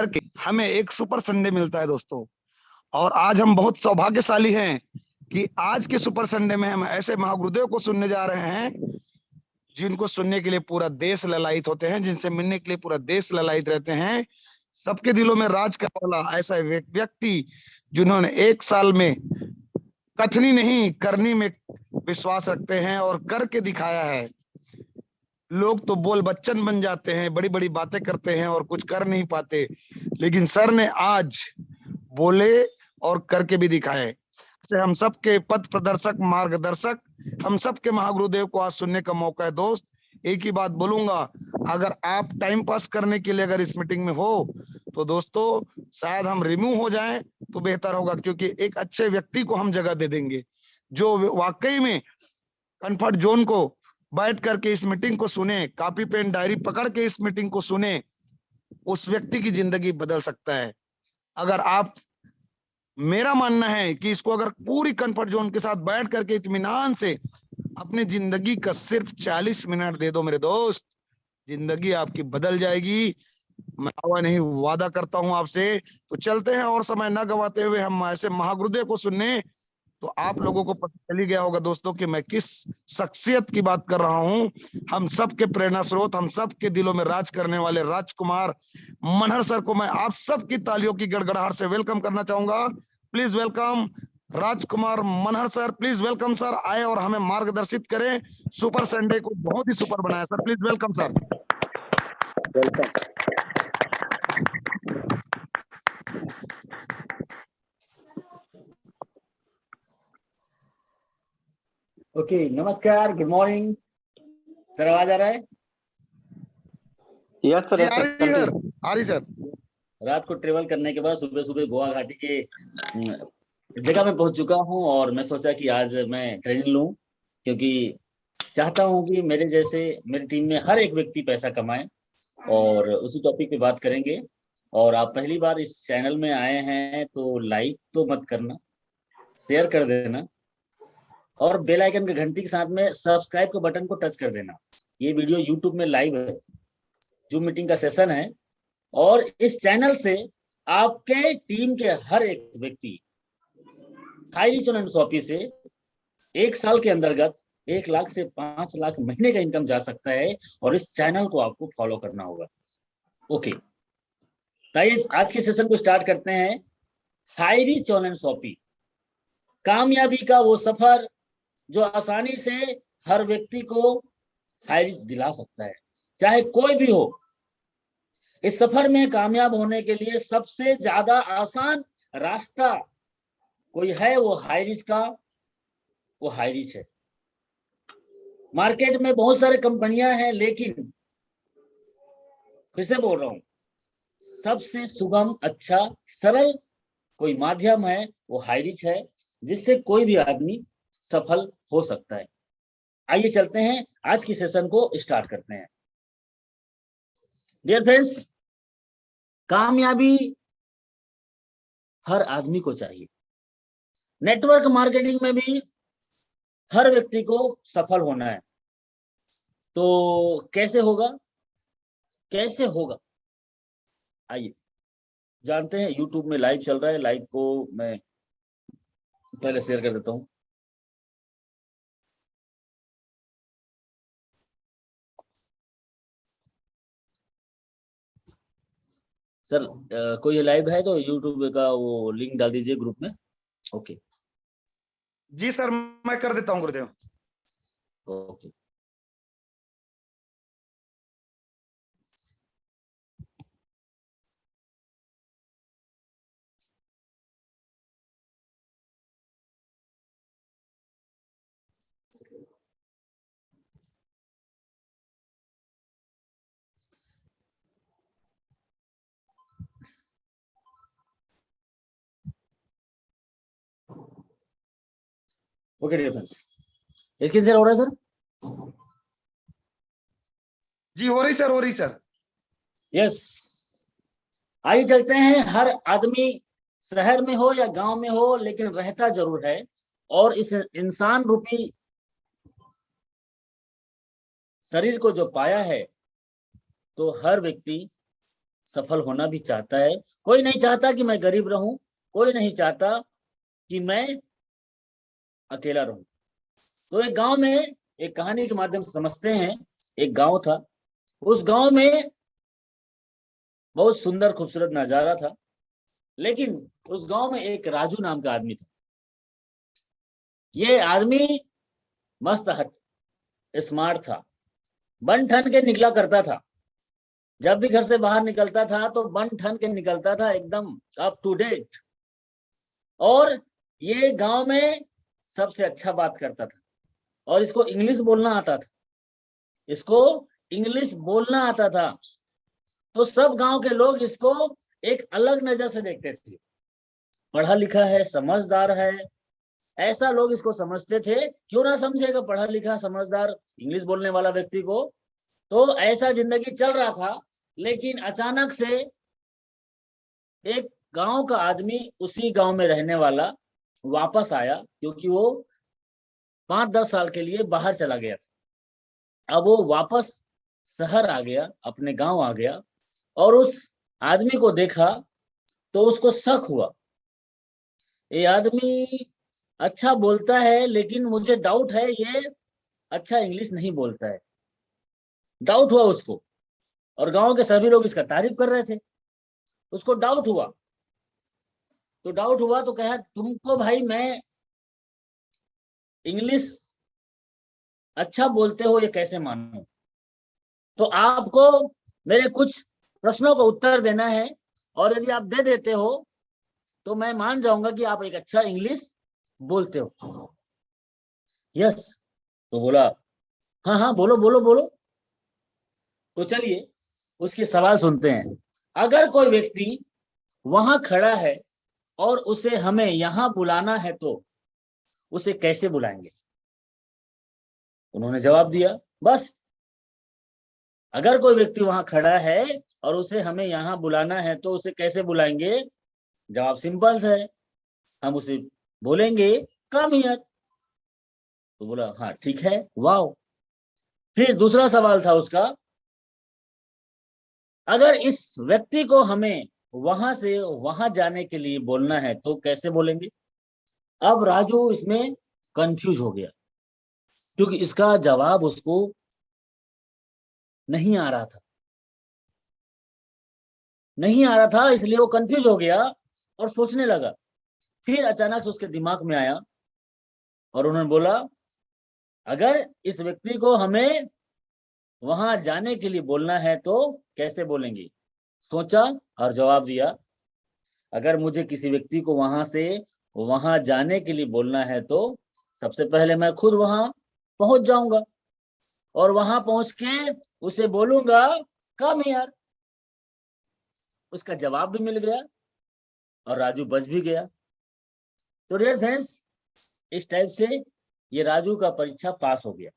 करके हमें एक सुपर संडे मिलता है दोस्तों। और आज हम बहुत सौभाग्यशाली हैं कि आज के सुपर संडे में हम ऐसे महागुरुदेव को सुनने जा रहे हैं जिनको सुनने के लिए पूरा देश ललायित होते हैं, जिनसे मिलने के लिए पूरा देश ललायित रहते हैं। सबके दिलों में राज करने वाला ऐसा व्यक्ति जिन्होंने एक साल में कथनी नहीं करनी में विश्वास रखते हैं और करके दिखाया है। लोग तो बोल बच्चन बन जाते हैं, बड़ी बड़ी बातें करते हैं और कुछ कर नहीं पाते, लेकिन सर ने आज बोले और करके भी दिखाए। हम सबके पथ प्रदर्शक, मार्गदर्शक, हम सबके महागुरुदेव को आज सुनने का मौका है। दोस्त, एक ही बात बोलूंगा, अगर आप टाइम पास करने के लिए अगर इस मीटिंग में हो तो दोस्तों शायद हम रिमूव हो जाएं तो बेहतर होगा, क्योंकि एक अच्छे व्यक्ति को हम जगह दे देंगे जो वाकई में कंफर्ट जोन को बैठ करके इस मीटिंग को सुने, कॉपी पेन डायरी पकड़ के इस मीटिंग को सुने, उस व्यक्ति की जिंदगी बदल सकता है। अगर आप, मेरा मानना है कि इसको अगर पूरी कंफर्ट जोन के साथ बैठ करके इत्मीनान से अपनी जिंदगी का सिर्फ 40 मिनट दे दो मेरे दोस्त, जिंदगी आपकी बदल जाएगी। मैं दावा नहीं, वादा करता हूं आपसे। तो चलते हैं और समय न गवाते हुए हम ऐसे महागुरुदेव को सुनने। तो आप लोगों को पता चल ही गया होगा दोस्तों कि मैं किस शख्सियत की बात कर रहा हूं। हम सबके प्रेरणा स्रोत, हम सबके दिलों में राज करने वाले राजकुमार मनहर सर को मैं आप सबकी तालियों की गड़गड़ाहट से वेलकम करना चाहूंगा। Please welcome Rajkumar Manhar sir, please welcome sir. आए और हमें मार्गदर्शित करें, सुपर संडे को बहुत ही सुपर बनाया sir. Please welcome sir. Welcome. Okay, नमस्कार, गुड मॉर्निंग सर। आवाज आ रहा है? यस सर, आ रही सर। रात को ट्रेवल करने के बाद सुबह सुबह गोवा घाटी के जगह में पहुंच चुका हूं और मैं सोचा कि आज मैं ट्रेनिंग लूं, क्योंकि चाहता हूं कि मेरे जैसे मेरी टीम में हर एक व्यक्ति पैसा कमाए, और उसी टॉपिक पे बात करेंगे। और आप पहली बार इस चैनल में आए हैं तो लाइक तो मत करना, शेयर कर देना और बेल आइकन के घंटी के साथ में सब्सक्राइब के बटन को टच कर देना। ये वीडियो यूट्यूब में लाइव है, जूम मीटिंग का सेशन है, और इस चैनल से आपके टीम के हर एक व्यक्ति हाई रिच एंड शॉपी से 1 साल के अंतर्गत 1 लाख से 5 लाख महीने का इनकम जा सकता है, और इस चैनल को आपको फॉलो करना होगा। ओके, तो आज के सेशन को स्टार्ट करते हैं। हाई रिच एंड शॉपी, कामयाबी का वो सफर जो आसानी से हर व्यक्ति को हाई रिच दिला सकता है, चाहे कोई भी हो। इस सफर में कामयाब होने के लिए सबसे ज्यादा आसान रास्ता कोई है, वो हाई रिच का, वो हाई रिच है। मार्केट में बहुत सारे कंपनियां हैं, लेकिन फिर से बोल रहा हूं, सबसे सुगम, अच्छा, सरल कोई माध्यम है, वो हाई रिच है, जिससे कोई भी आदमी सफल हो सकता है। आइए चलते हैं, आज की सेशन को स्टार्ट करते हैं। डियर फ्रेंड्स, कामयाबी हर आदमी को चाहिए। नेटवर्क मार्केटिंग में भी हर व्यक्ति को सफल होना है। तो कैसे होगा, कैसे होगा, आइए जानते हैं। यूट्यूब में लाइव चल रहा है, लाइव को मैं पहले शेयर कर देता हूं। सर कोई लाइव है तो यूट्यूब का वो लिंक डाल दीजिए ग्रुप में। ओके जी सर, मैं कर देता हूँ Gurudev. Okay, okay dear friends, screen share हो रहा है सर? जी हो रही सर, हो रही सर। यस, आइए चलते हैं। हर आदमी शहर में हो या गांव में हो, लेकिन रहता जरूर है, और इस इंसान रूपी शरीर को जो पाया है, तो हर व्यक्ति सफल होना भी चाहता है। कोई नहीं चाहता कि मैं गरीब रहूं, कोई नहीं चाहता कि मैं अकेला रहूं। तो एक गांव में, एक कहानी के माध्यम से समझते हैं। एक गांव था, उस गांव में बहुत सुंदर खूबसूरत नजारा था, लेकिन उस गांव में एक राजू नाम का आदमी था। ये आदमी मस्त स्मार्ट था, बन ठन के निकला करता था। जब भी घर से बाहर निकलता था तो बन ठन के निकलता था, एकदम अप टू डेट। और ये गांव में सबसे अच्छा बात करता था, और इसको इंग्लिश बोलना आता था, इसको इंग्लिश बोलना आता था। तो सब गांव के लोग इसको एक अलग नजर से देखते थे। पढ़ा लिखा है, समझदार है, ऐसा लोग इसको समझते थे। क्यों ना समझेगा पढ़ा लिखा समझदार इंग्लिश बोलने वाला व्यक्ति को। तो ऐसा जिंदगी चल रहा था, लेकिन अचानक से एक गांव का आदमी, उसी गांव में रहने वाला, वापस आया, क्योंकि वो 5-10 साल के लिए बाहर चला गया था। अब वो वापस शहर आ गया, अपने गांव आ गया, और उस आदमी को देखा तो उसको शक हुआ, ये आदमी अच्छा बोलता है, लेकिन मुझे डाउट है ये अच्छा इंग्लिश नहीं बोलता है। डाउट हुआ उसको, और गांव के सभी लोग इसका तारीफ कर रहे थे। उसको डाउट हुआ, तो कहा तुमको भाई मैं इंग्लिश अच्छा बोलते हो ये कैसे मानूं? तो आपको मेरे कुछ प्रश्नों का उत्तर देना है, और यदि आप दे देते हो तो मैं मान जाऊंगा कि आप एक अच्छा इंग्लिश बोलते हो। यस। तो बोला हाँ हाँ बोलो बोलो बोलो। तो चलिए उसके सवाल सुनते हैं। अगर कोई व्यक्ति वहां खड़ा है और उसे हमें यहां बुलाना है तो उसे कैसे बुलाएंगे? उन्होंने जवाब दिया, बस अगर कोई व्यक्ति वहां खड़ा है और उसे हमें यहाँ बुलाना है तो उसे कैसे बुलाएंगे? जवाब सिंपल है, हम उसे बोलेंगे कम हियर। तो बोला हाँ ठीक है, वाह। फिर दूसरा सवाल था उसका, अगर इस व्यक्ति को हमें वहां से वहां जाने के लिए बोलना है तो कैसे बोलेंगे? अब राजू इसमें कंफ्यूज हो गया, क्योंकि इसका जवाब उसको नहीं आ रहा था, इसलिए वो कंफ्यूज हो गया और सोचने लगा। फिर अचानक से उसके दिमाग में आया और उन्होंने बोला, अगर इस व्यक्ति को हमें वहां जाने के लिए बोलना है तो कैसे बोलेंगे? सोचा और जवाब दिया, अगर मुझे किसी व्यक्ति को वहां से वहां जाने के लिए बोलना है तो सबसे पहले मैं खुद वहां पहुंच जाऊंगा, और वहां पहुंच के उसे बोलूंगा कम हियर। उसका जवाब भी मिल गया और राजू बच भी गया। तो डियर फ्रेंड्स, इस टाइप से ये राजू का परीक्षा पास हो गया।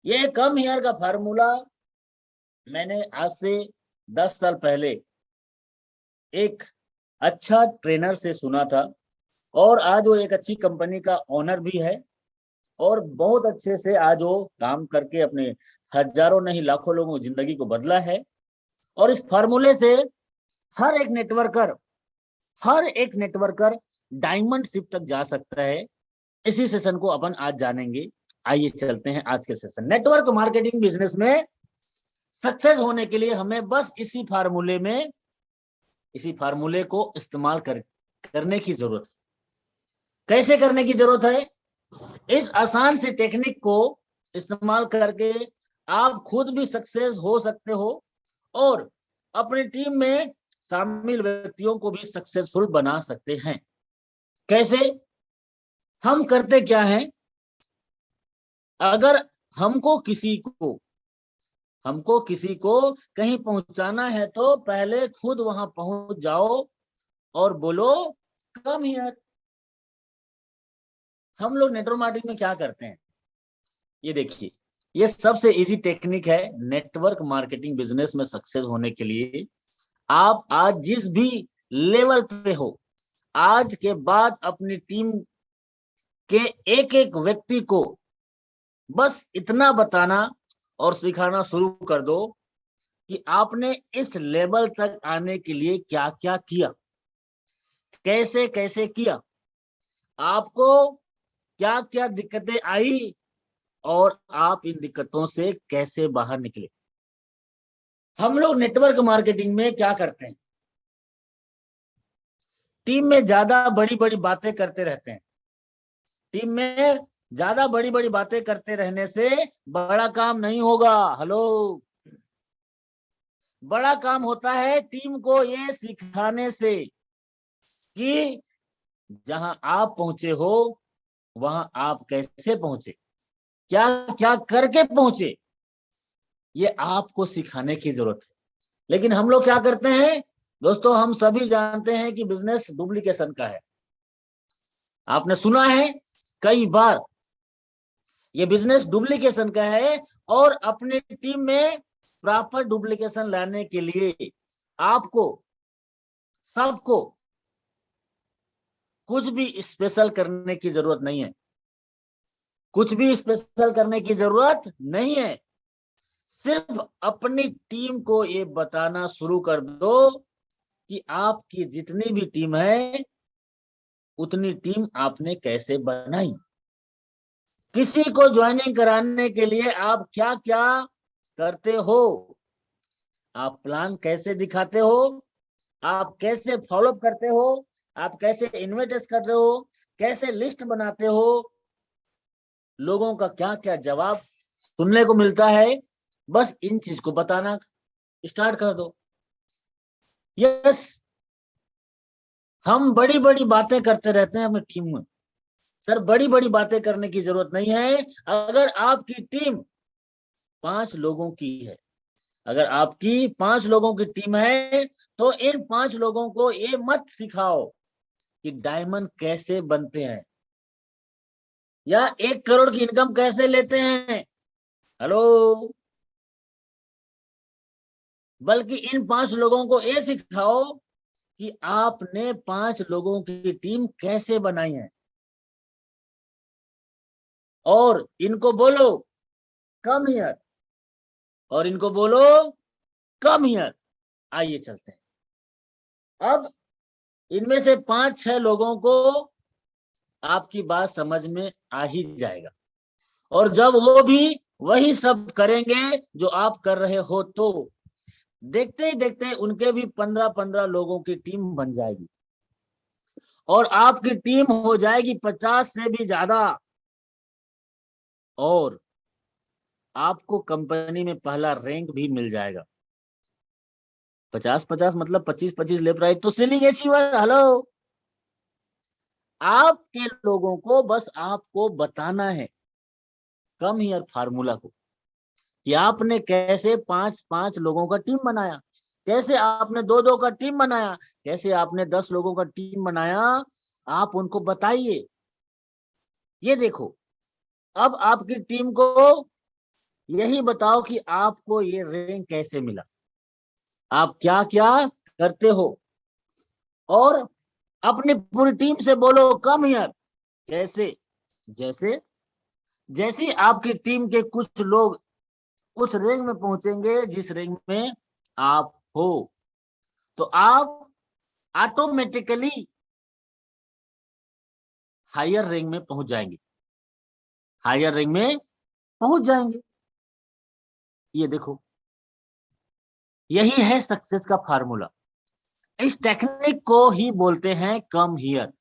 ये कम हियर का फार्मूला मैंने आज से 10 साल पहले एक अच्छा ट्रेनर से सुना था, और आज वो एक अच्छी कंपनी का ओनर भी है, और बहुत अच्छे से आज वो काम करके अपने हजारों नहीं लाखों लोगों की जिंदगी को बदला है। और इस फार्मूले से हर एक नेटवर्कर डायमंड शिप तक जा सकता है। इसी सेशन को अपन आज जानेंगे। आइए चलते हैं आज के सेशन। नेटवर्क मार्केटिंग बिजनेस में सक्सेस होने के लिए हमें बस इसी फार्मूले को इस्तेमाल करने की जरूरत है। कैसे करने की जरूरत है? इस आसान सी टेक्निक को इस्तेमाल करके आप खुद भी सक्सेस हो सकते हो, और अपनी टीम में शामिल व्यक्तियों को भी सक्सेसफुल बना सकते हैं। कैसे? हम करते क्या हैं, अगर हमको किसी को कहीं पहुंचाना है तो पहले खुद वहां पहुंच जाओ और बोलो कम हियर। हम लोग नेटवर्क मार्केटिंग में क्या करते हैं, ये देखिए, ये सबसे इजी टेक्निक है नेटवर्क मार्केटिंग बिजनेस में सक्सेस होने के लिए। आप आज जिस भी लेवल पे हो, आज के बाद अपनी टीम के एक एक व्यक्ति को बस इतना बताना और सिखाना शुरू कर दो कि आपने इस लेवल तक आने के लिए क्या क्या किया, कैसे कैसे किया, आपको क्या क्या दिक्कतें आई और आप इन दिक्कतों से कैसे बाहर निकले। हम लोग नेटवर्क मार्केटिंग में क्या करते हैं, टीम में ज्यादा बड़ी बड़ी बातें करते रहते हैं। टीम में ज्यादा बड़ी बड़ी बातें करते रहने से बड़ा काम नहीं होगा। हेलो, बड़ा काम होता है टीम को ये सिखाने से कि जहां आप पहुंचे हो वहां आप कैसे पहुंचे, क्या क्या करके पहुंचे, ये आपको सिखाने की जरूरत है। लेकिन हम लोग क्या करते हैं दोस्तों, हम सभी जानते हैं कि बिजनेस डुप्लीकेशन का है। आपने सुना है कई बार, ये बिजनेस डुप्लीकेशन का है। और अपने टीम में प्रॉपर डुप्लीकेशन लाने के लिए आपको सबको कुछ भी स्पेशल करने की जरूरत नहीं है, कुछ भी स्पेशल करने की जरूरत नहीं है। सिर्फ अपनी टीम को ये बताना शुरू कर दो कि आपकी जितनी भी टीम है उतनी टीम आपने कैसे बनाई, किसी को ज्वाइनिंग कराने के लिए आप क्या क्या करते हो, आप प्लान कैसे दिखाते हो, आप कैसे फॉलोअप करते हो, आप कैसे इन्वाइट कर रहे हो, कैसे लिस्ट बनाते हो, लोगों का क्या क्या जवाब सुनने को मिलता है। बस इन चीज को बताना स्टार्ट कर दो। यस, हम बड़ी बड़ी बातें करते रहते हैं अपनी टीम में। सर, बड़ी बड़ी बातें करने की जरूरत नहीं है। अगर आपकी टीम 5 लोगों की है, अगर आपकी 5 लोगों की टीम है तो इन 5 लोगों को ये मत सिखाओ कि डायमंड कैसे बनते हैं या 1 करोड़ की इनकम कैसे लेते हैं। हेलो, बल्कि इन 5 लोगों को ये सिखाओ कि आपने 5 लोगों की टीम कैसे बनाई है। और इनको बोलो कम हियर, और इनको बोलो कम हियर। आइए चलते हैं। अब इनमें से 5-6 लोगों को आपकी बात समझ में आ ही जाएगा। और जब वो भी वही सब करेंगे जो आप कर रहे हो तो देखते ही देखते उनके भी 15-15 लोगों की टीम बन जाएगी और आपकी टीम हो जाएगी 50 से भी ज्यादा। और आपको कंपनी में पहला रैंक भी मिल जाएगा। 50-50 मतलब 25-25 लेफ्ट राइट तो सीलिंग अचीवर। हेलो, आपके लोगों को बस आपको बताना है कम हियर फार्मूला को, कि आपने कैसे 5-5 लोगों का टीम बनाया, कैसे आपने 2-2 का टीम बनाया, कैसे आपने 10 लोगों का टीम बनाया। आप उनको बताइए, ये देखो, अब आपकी टीम को यही बताओ कि आपको ये रैंक कैसे मिला, आप क्या क्या करते हो। और अपनी पूरी टीम से बोलो कम हियर। कैसे, जैसे जैसे आपकी टीम के कुछ लोग उस रैंक में पहुंचेंगे जिस रैंक में आप हो, तो आप ऑटोमेटिकली हायर रैंक में पहुंच जाएंगे, हायर रैंक में पहुंच जाएंगे। ये देखो, यही है सक्सेस का फार्मूला। इस टेक्निक को ही बोलते हैं कम हियर।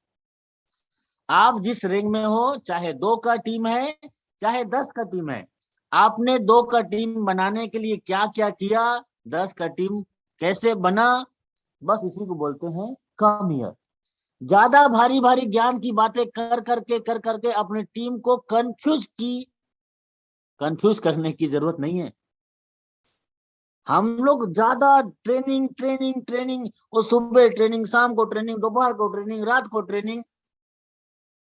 आप जिस रैंक में हो, चाहे 2 का टीम है चाहे 10 का टीम है, आपने 2 का टीम बनाने के लिए क्या क्या किया, 10 का टीम कैसे बना, बस इसी को बोलते हैं कम हियर। ज्यादा भारी भारी ज्ञान की बातें कर करके अपनी टीम को कंफ्यूज करने की जरूरत नहीं है। हम लोग ज्यादा ट्रेनिंग ट्रेनिंग ट्रेनिंग, वो सुबह ट्रेनिंग, शाम को ट्रेनिंग, दोपहर को ट्रेनिंग, रात को ट्रेनिंग,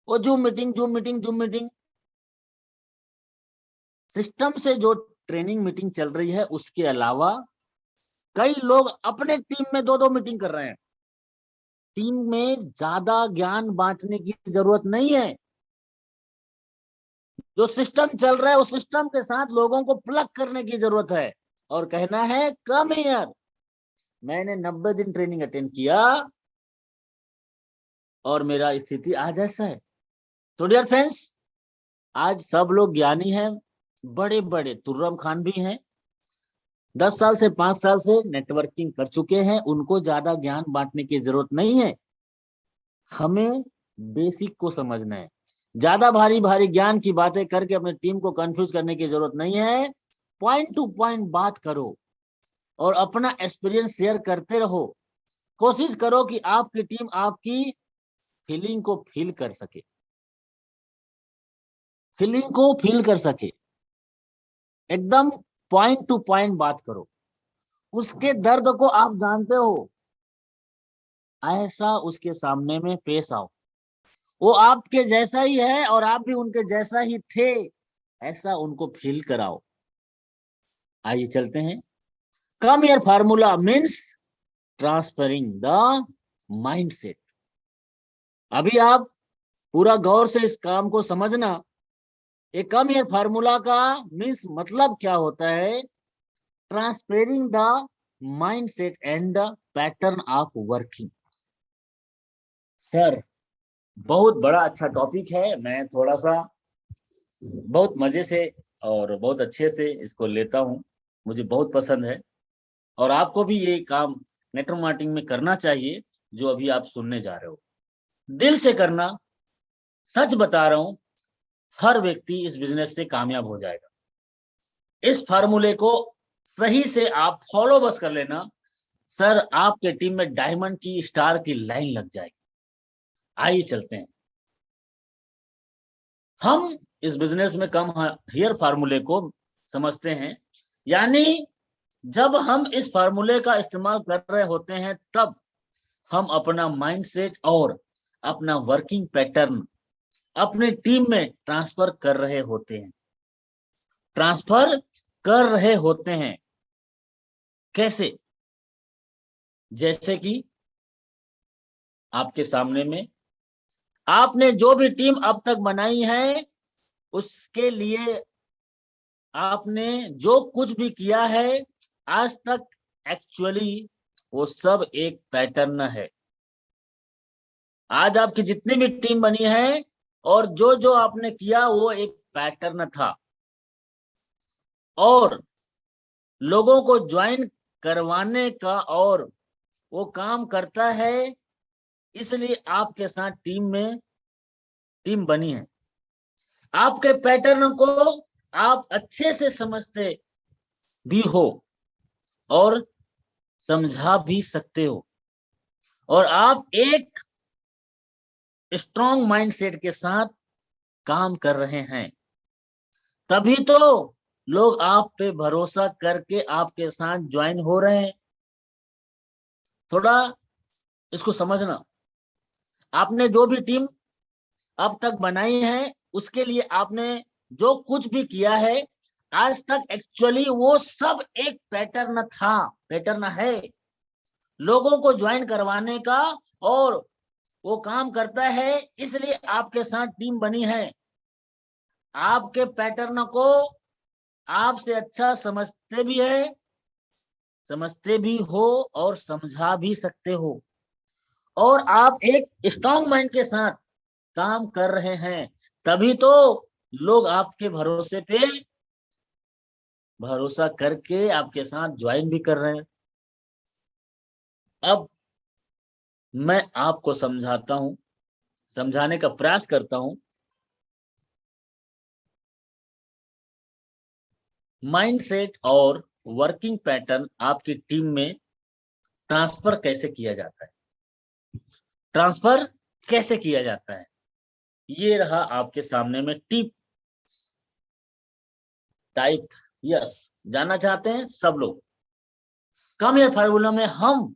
वो zoom meeting zoom meeting zoom meeting. System से जो ट्रेनिंग मीटिंग चल रही है उसके अलावा कई लोग अपने टीम में 2-2 मीटिंग कर रहे हैं। टीम में ज्यादा ज्ञान बांटने की जरूरत नहीं है। जो सिस्टम चल रहा है उस सिस्टम के साथ लोगों को प्लग करने की जरूरत है। और कहना है कम हियर। मैंने 90 दिन ट्रेनिंग अटेंड किया और मेरा स्थिति आज ऐसा है। तो डियर फ्रेंड्स, आज सब लोग ज्ञानी हैं, बड़े बड़े तुर्रम खान भी हैं, 10 साल से 5 साल से नेटवर्किंग कर चुके हैं, उनको ज्यादा ज्ञान बांटने की जरूरत नहीं है। हमें बेसिक को समझना है। ज्यादा भारी भारी ज्ञान की बातें करके अपनी टीम को कंफ्यूज करने की जरूरत नहीं है। पॉइंट टू पॉइंट बात करो और अपना एक्सपीरियंस शेयर करते रहो। कोशिश करो कि आपकी टीम आपकी फीलिंग को फील कर सके, फीलिंग को फील कर सके। एकदम पॉइंट टू पॉइंट बात करो, उसके दर्द को आप जानते हो, ऐसा उसके सामने में पेश आओ। वो आपके जैसा ही है और आप भी उनके जैसा ही थे, ऐसा उनको फील कराओ। आइए चलते हैं। Come here formula means transferring the mindset. अभी आप पूरा गौर से इस काम को समझना। ये कम हियर फार्मूला का मीन्स मतलब क्या होता है? Transferring the mindset and the pattern of working. Sir, बहुत बड़ा अच्छा टॉपिक है। मैं थोड़ा सा बहुत मजे से और बहुत अच्छे से इसको लेता हूँ, मुझे बहुत पसंद है। और आपको भी ये काम नेटवर्क मार्केटिंग में करना चाहिए, जो अभी आप सुनने जा रहे हो। दिल से करना। सच बता रहा हूँ, हर व्यक्ति इस बिजनेस से कामयाब हो जाएगा। इस फार्मूले को सही से आप फॉलो बस कर लेना, सर आपके टीम में डायमंड की स्टार की लाइन लग जाएगी। आइए चलते हैं। हम इस बिजनेस में कम हियर फार्मूले को समझते हैं, यानी जब हम इस फार्मूले का इस्तेमाल कर रहे होते हैं तब हम अपना माइंडसेट और अपना वर्किंग पैटर्न अपनी टीम में ट्रांसफर कर रहे होते हैं। ट्रांसफर कर रहे होते हैं कैसे? जैसे कि आपके सामने में आपने जो भी टीम अब तक बनाई है, उसके लिए आपने जो कुछ भी किया है आज तक, एक्चुअली वो सब एक पैटर्न है। आज आपकी जितनी भी टीम बनी है और जो जो आपने किया वो एक पैटर्न था, और लोगों को ज्वाइन करवाने का और वो काम करता है, इसलिए आपके साथ टीम बनी है। आपके पैटर्न को आप अच्छे से समझते भी हो और समझा भी सकते हो, और आप एक स्ट्रॉन्ग माइंडसेट के साथ काम कर रहे हैं, तभी तो लोग आप पे भरोसा करके आपके साथ ज्वाइन हो रहे हैं। थोड़ा इसको समझना। आपने जो भी टीम अब तक बनाई है, उसके लिए आपने जो कुछ भी किया है आज तक, एक्चुअली वो सब एक पैटर्न था, पैटर्न है लोगों को ज्वाइन करवाने का, और वो काम करता है, इसलिए आपके साथ टीम बनी है। आपके पैटर्न को आपसे अच्छा समझते भी हो और समझा भी सकते हो, और आप एक स्ट्रॉन्ग माइंड के साथ काम कर रहे हैं, तभी तो लोग आपके भरोसा करके आपके साथ ज्वाइन भी कर रहे हैं। अब मैं आपको समझाता हूं, समझाने का प्रयास करता हूं। माइंडसेट और वर्किंग पैटर्न आपकी टीम में ट्रांसफर कैसे किया जाता है? ट्रांसफर कैसे किया जाता है? ये रहा आपके सामने में टिप टाइप। यस, जानना चाहते हैं सब लोग? कम हियर फार्मूला में हम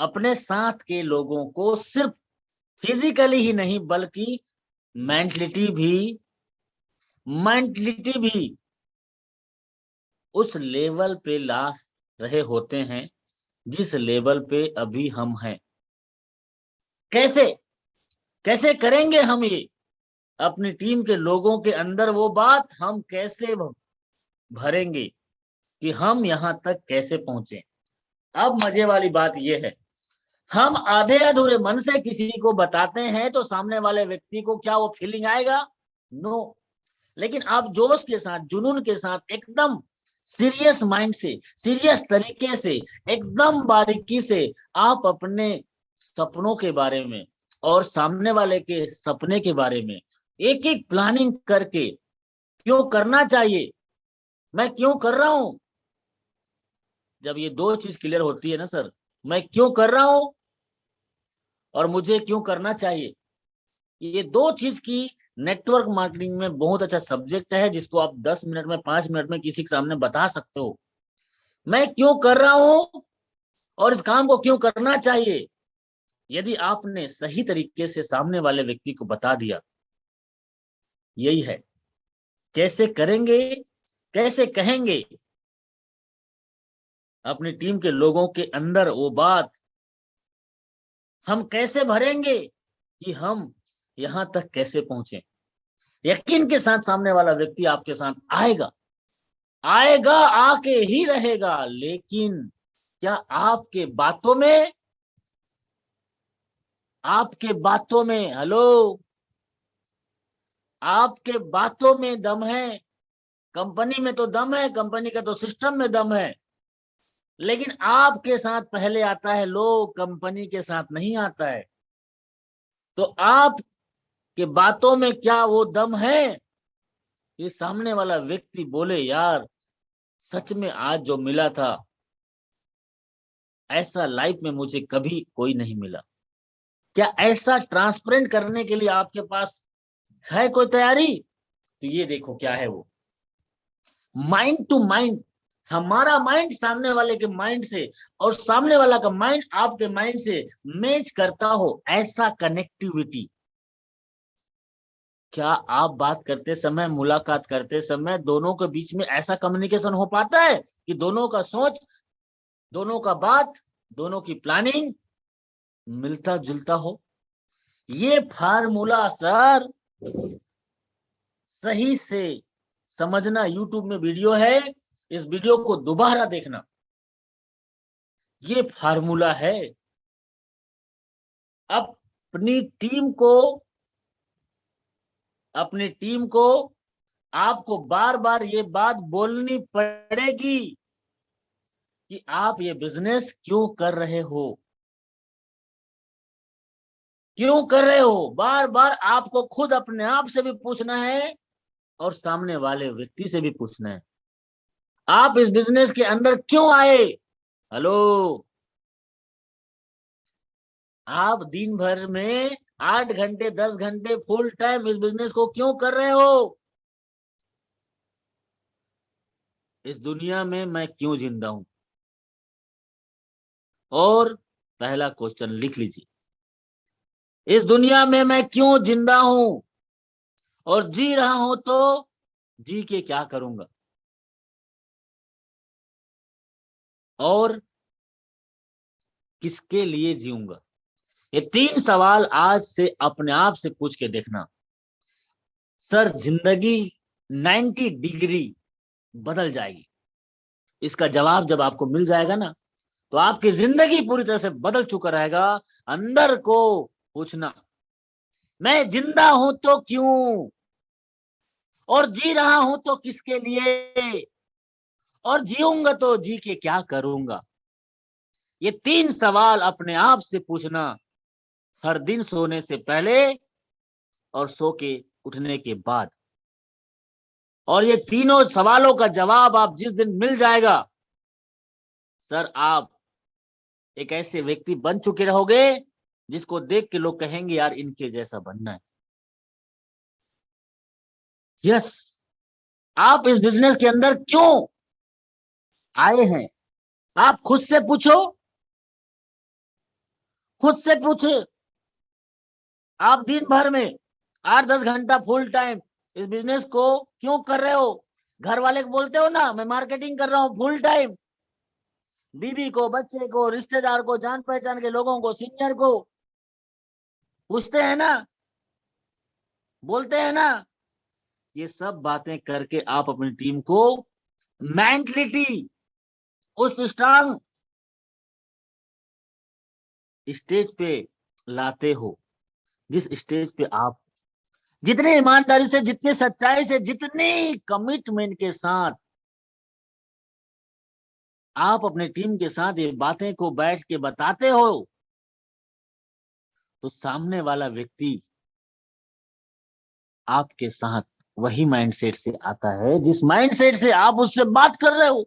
अपने साथ के लोगों को सिर्फ फिजिकली ही नहीं, बल्कि मेंटलिटी भी उस लेवल पे ला रहे होते हैं जिस लेवल पे अभी हम हैं। कैसे कैसे करेंगे हम ये? अपनी टीम के लोगों के अंदर वो बात हम कैसे भरेंगे? कि हम यहाँ तक कैसे पहुंचे। अब मजे वाली बात यह है, हम आधे अधूरे मन से किसी को बताते हैं तो सामने वाले व्यक्ति को क्या वो फीलिंग आएगा? नो। लेकिन आप जोश के साथ, जुनून के साथ, एकदम सीरियस माइंड से, सीरियस तरीके से, एकदम बारीकी से आप अपने सपनों के बारे में और सामने वाले के सपने के बारे में एक एक प्लानिंग करके, क्यों करना चाहिए, मैं क्यों कर रहा हूं, जब ये दो चीज क्लियर होती है ना सर, मैं क्यों कर रहा हूं और मुझे क्यों करना चाहिए, ये दो चीज की नेटवर्क मार्केटिंग में बहुत अच्छा सब्जेक्ट है, जिसको आप 10 मिनट में, 5 मिनट में किसी के सामने बता सकते हो। मैं क्यों कर रहा हूं और इस काम को क्यों करना चाहिए, यदि आपने सही तरीके से सामने वाले व्यक्ति को बता दिया, यही है। कैसे करेंगे, कैसे कहेंगे, अपनी टीम के लोगों के अंदर वो बात हम कैसे भरेंगे कि हम यहां तक कैसे पहुंचे। यकीन के साथ सामने वाला व्यक्ति आपके साथ आएगा, आएगा, आके ही रहेगा, लेकिन क्या आपके बातों में, आपके बातों में, हेलो, आपके बातों में दम है? कंपनी में तो दम है, कंपनी का तो सिस्टम में दम है, लेकिन आपके साथ पहले आता है लोग, कंपनी के साथ नहीं आता है। तो आप के बातों में क्या वो दम है, ये सामने वाला व्यक्ति बोले यार सच में आज जो मिला था, ऐसा लाइफ में मुझे कभी कोई नहीं मिला। क्या ऐसा ट्रांसपेरेंट करने के लिए आपके पास है कोई तैयारी? तो ये देखो क्या है वो, माइंड टू माइंड, हमारा माइंड सामने वाले के माइंड से और सामने वाला का माइंड आपके माइंड से मैच करता हो, ऐसा कनेक्टिविटी। क्या आप बात करते समय, मुलाकात करते समय दोनों के बीच में ऐसा कम्युनिकेशन हो पाता है कि दोनों का सोच, दोनों का बात, दोनों की प्लानिंग मिलता जुलता हो? ये फार्मूला सर सही से समझना, यूट्यूब में वीडियो है, इस वीडियो को दोबारा देखना, ये फार्मूला है। अपनी टीम को, अपनी टीम को आपको बार बार ये बात बोलनी पड़ेगी कि आप ये बिजनेस क्यों कर रहे हो, क्यों कर रहे हो, बार बार आपको खुद अपने आप से भी पूछना है और सामने वाले व्यक्ति से भी पूछना है, आप इस बिजनेस के अंदर क्यों आए। हेलो, आप दिन भर में 8 घंटे, 10 घंटे फुल टाइम इस बिजनेस को क्यों कर रहे हो? इस दुनिया में मैं क्यों जिंदा हूं? और पहला क्वेश्चन लिख लीजिए, इस दुनिया में मैं क्यों जिंदा हूं और जी रहा हूं तो जी के क्या करूंगा, और किसके लिए जीऊंगा। ये 3 सवाल आज से अपने आप से पूछ के देखना, सर जिंदगी 90 डिग्री बदल जाएगी। इसका जवाब जब आपको मिल जाएगा ना, तो आपकी जिंदगी पूरी तरह से बदल चुका रहेगा। अंदर को पूछना, मैं जिंदा हूं तो क्यों, और जी रहा हूं तो किसके लिए, और जीऊंगा तो जी के क्या करूंगा। ये 3 सवाल अपने आप से पूछना हर दिन सोने से पहले और सो के उठने के बाद। और ये तीनों सवालों का जवाब आप जिस दिन मिल जाएगा, सर आप एक ऐसे व्यक्ति बन चुके रहोगे जिसको देख के लोग कहेंगे यार इनके जैसा बनना है। यस, आप इस बिजनेस के अंदर क्यों आए हैं, आप खुद से पूछो, खुद से पूछे। आप दिन भर में 8-10 घंटा फुल टाइम इस बिजनेस को क्यों कर रहे हो? घर वाले को बोलते हो ना मैं मार्केटिंग कर रहा हूँ फुल टाइम, बीवी को, बच्चे को, रिश्तेदार को, जान पहचान के लोगों को, सीनियर को पूछते हैं ना, बोलते हैं ना। ये सब बातें करके आप अपनी टीम को मेंटलिटी उस स्ट्रांग स्टेज पे लाते हो, जिस स्टेज पे आप जितनी ईमानदारी से, जितनी सच्चाई से, जितनी कमिटमेंट के साथ आप अपने टीम के साथ ये बातें को बैठ के बताते हो, तो सामने वाला व्यक्ति आपके साथ वही माइंडसेट से आता है जिस माइंडसेट से आप उससे बात कर रहे हो,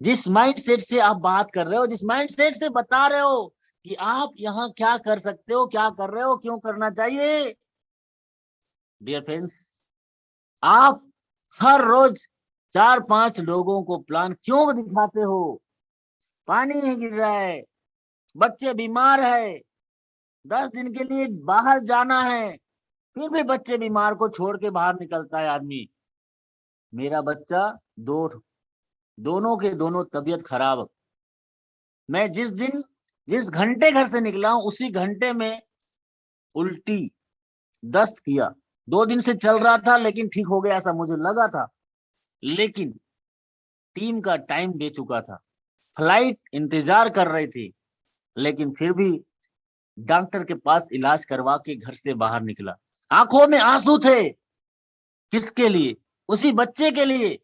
जिस माइंडसेट से आप बात कर रहे हो, जिस माइंडसेट से बता रहे हो कि आप यहाँ क्या कर सकते हो, क्या कर रहे हो, क्यों करना चाहिए। डियर फ्रेंड्स, आप हर रोज 4-5 लोगों को प्लान क्यों दिखाते हो? पानी नहीं गिर रहा है, बच्चे बीमार है, 10 दिन के लिए बाहर जाना है, फिर भी बच्चे बीमार को छोड़ के बाहर निकलता है आदमी। मेरा बच्चा दोनों के दोनों तबीयत खराब। मैं जिस घंटे घर से निकला हूं उसी घंटे में उल्टी, दस्त किया। 2 दिन से चल रहा था लेकिन ठीक हो गया ऐसा मुझे लगा था, लेकिन टीम का टाइम दे चुका था, फ्लाइट इंतजार कर रही थी, लेकिन फिर भी डॉक्टर के पास इलाज करवा के घर से बाहर निकला। आंखों में आंसू थे। किसके लिए? उसी बच्चे के लिए।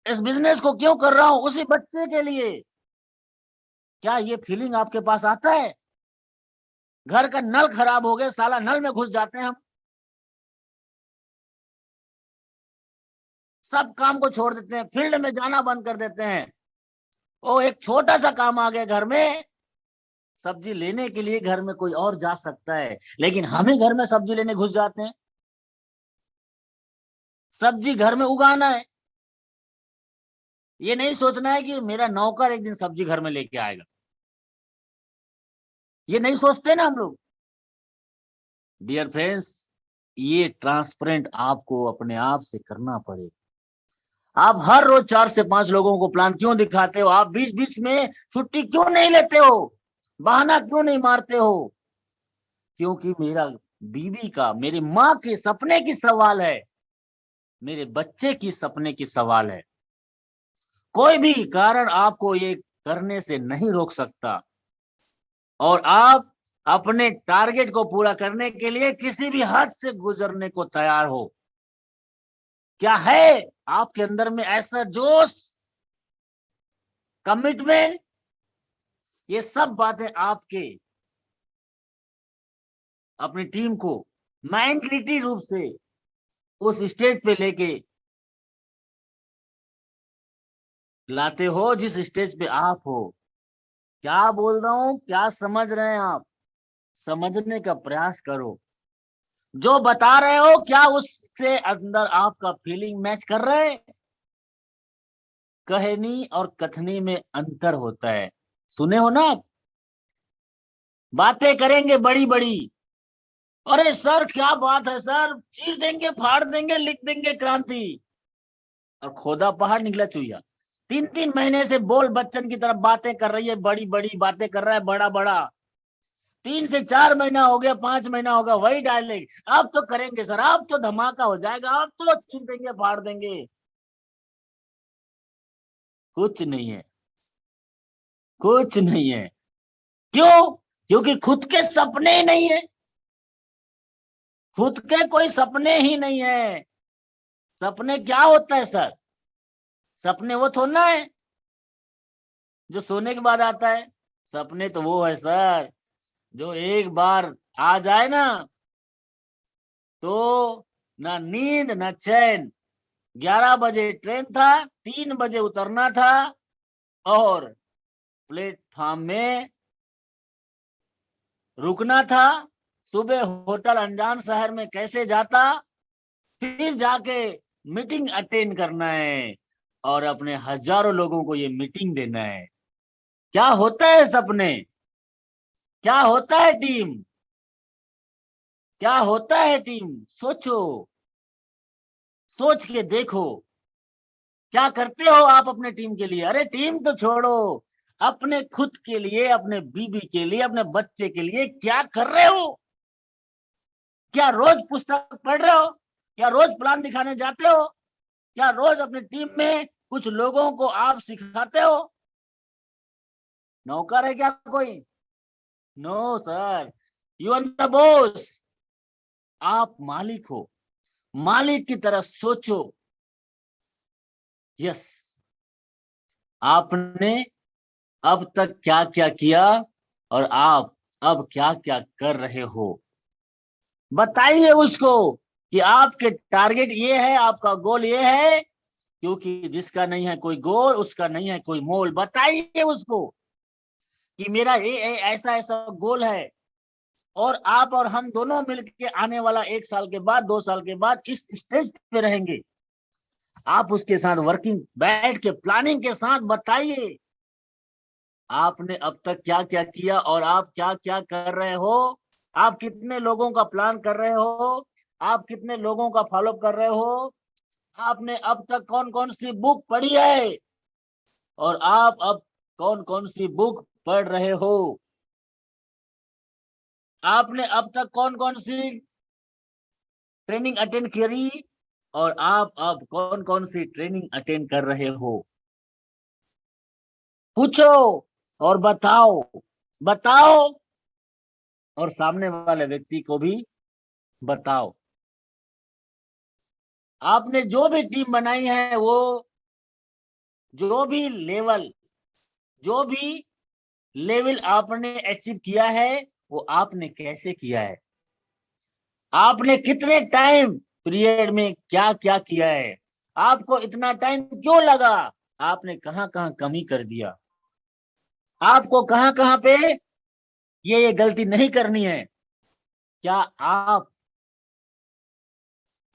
इस बिजनेस को क्यों कर रहा हूं? उसी बच्चे के लिए। क्या ये फीलिंग आपके पास आता है? घर का नल खराब हो गया, साला नल में घुस जाते हैं हम, सब काम को छोड़ देते हैं, फील्ड में जाना बंद कर देते हैं। ओ एक छोटा सा काम आ गया घर में, सब्जी लेने के लिए घर में कोई और जा सकता है, लेकिन हम ही घर में सब्जी लेने घुस जाते हैं। सब्जी घर में उगाना है, ये नहीं सोचना है कि मेरा नौकर एक दिन सब्जी घर में लेके आएगा। ये नहीं सोचते ना हम लोग। डियर फ्रेंड्स, ये ट्रांसपेरेंट आपको अपने आप से करना पड़ेगा। आप हर रोज 4 से 5 लोगों को प्लान क्यों दिखाते हो? आप बीच बीच में छुट्टी क्यों नहीं लेते हो? बहाना क्यों नहीं मारते हो? क्योंकि मेरा बीवी का, मेरी माँ के सपने की सवाल है, मेरे बच्चे की सपने की सवाल है। कोई भी कारण आपको ये करने से नहीं रोक सकता, और आप अपने टारगेट को पूरा करने के लिए किसी भी हद से गुजरने को तैयार हो। क्या है आपके अंदर में ऐसा जोश, कमिटमेंट? ये सब बातें आपके अपनी टीम को मेंटलिटी रूप से उस स्टेज पे लेके लाते हो जिस स्टेज पे आप हो। क्या बोल रहा हूं? क्या समझ रहे हैं आप? समझने का प्रयास करो। जो बता रहे हो क्या उससे अंदर आपका फीलिंग मैच कर रहे हैं? कहनी और कथनी में अंतर होता है। सुने हो ना आप? बातें करेंगे बड़ी बड़ी, अरे सर क्या बात है सर, चीर देंगे, फाड़ देंगे, लिख देंगे क्रांति, और खोदा पहाड़ निकला चुहिया। 3-3 महीने से बोल बच्चन की तरफ बातें कर रही है, बड़ी बड़ी बातें कर रहा है, बड़ा बड़ा। 3 से 4 महीना हो गया, 5 महीना होगा, वही डायलॉग। अब तो करेंगे सर, अब तो धमाका हो जाएगा, अब तो चीर देंगे, फाड़ देंगे। कुछ नहीं है, कुछ नहीं है। क्यों? क्योंकि खुद के सपने ही नहीं है। खुद के कोई सपने ही नहीं है। सपने क्या होता है सर? सपने वो थोड़ा है जो सोने के बाद आता है। सपने तो वो है सर जो एक बार आ जाए ना तो ना नींद ना चैन। 11 बजे ट्रेन था, 3 बजे उतरना था, और प्लेटफॉर्म में रुकना था। सुबह होटल अनजान शहर में कैसे जाता, फिर जाके मीटिंग अटेंड करना है और अपने हजारों लोगों को ये मीटिंग देना है। क्या होता है सपने? क्या होता है टीम? क्या होता है टीम? सोचो, सोच के देखो, क्या करते हो आप अपने टीम के लिए? अरे टीम तो छोड़ो, अपने खुद के लिए, अपने बीबी के लिए, अपने बच्चे के लिए क्या कर रहे हो? क्या रोज पुस्तक पढ़ रहे हो? क्या रोज प्लान दिखाने जाते हो? क्या रोज अपनी टीम में कुछ लोगों को आप सिखाते हो? नौकर है क्या कोई? No sir, you are the boss. आप मालिक हो, मालिक की तरह सोचो। यस, आपने अब तक क्या क्या किया और आप अब क्या क्या कर रहे हो, बताइए उसको कि आपके टारगेट ये है, आपका गोल ये है, क्योंकि जिसका नहीं है कोई गोल उसका नहीं है कोई मोल। बताइए उसको कि मेरा ये ऐसा ऐसा गोल है, और आप और हम दोनों मिलकर आने वाला 1 साल के बाद 2 साल के बाद इस स्टेज पे रहेंगे। आप उसके साथ वर्किंग बैठ के प्लानिंग के साथ बताइए आपने अब तक क्या क्या किया और आप क्या क्या कर रहे हो, आप कितने लोगों का प्लान कर रहे हो, आप कितने लोगों का फॉलोअप कर रहे हो, आपने अब तक कौन कौन सी बुक पढ़ी है और आप अब कौन कौन सी बुक पढ़ रहे हो, आपने अब तक कौन कौन सी ट्रेनिंग अटेंड करी और आप अब कौन कौन सी ट्रेनिंग अटेंड कर रहे हो। पूछो और बताओ, बताओ और सामने वाले व्यक्ति को भी बताओ। आपने जो भी टीम बनाई है, वो जो भी लेवल, जो भी लेवल आपने अचीव किया है, वो आपने कैसे किया है, आपने कितने टाइम पीरियड में क्या क्या किया है, आपको इतना टाइम क्यों लगा, आपने कहां कहां कमी कर दिया, आपको कहां कहां पे ये गलती नहीं करनी है। क्या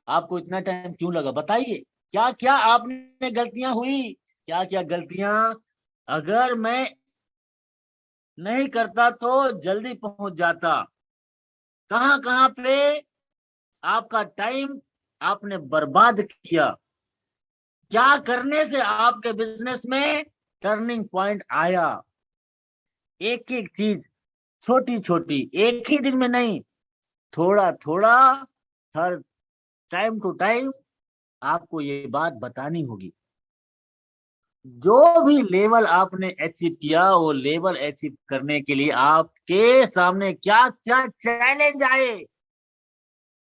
आपको इतना टाइम क्यों लगा, बताइए। क्या क्या आपने गलतियां हुई, क्या क्या गलतियां अगर मैं नहीं करता तो जल्दी पहुंच जाता, कहां कहां पे आपका टाइम आपने बर्बाद किया, क्या करने से आपके बिजनेस में टर्निंग पॉइंट आया। एक एक चीज छोटी छोटी, एक ही दिन में नहीं, थोड़ा थोड़ा, हर टाइम टू टाइम आपको ये बात बतानी होगी। जो भी लेवल आपने अचीव किया, वो लेवल अचीव करने के लिए आपके सामने क्या क्या चैलेंज आए,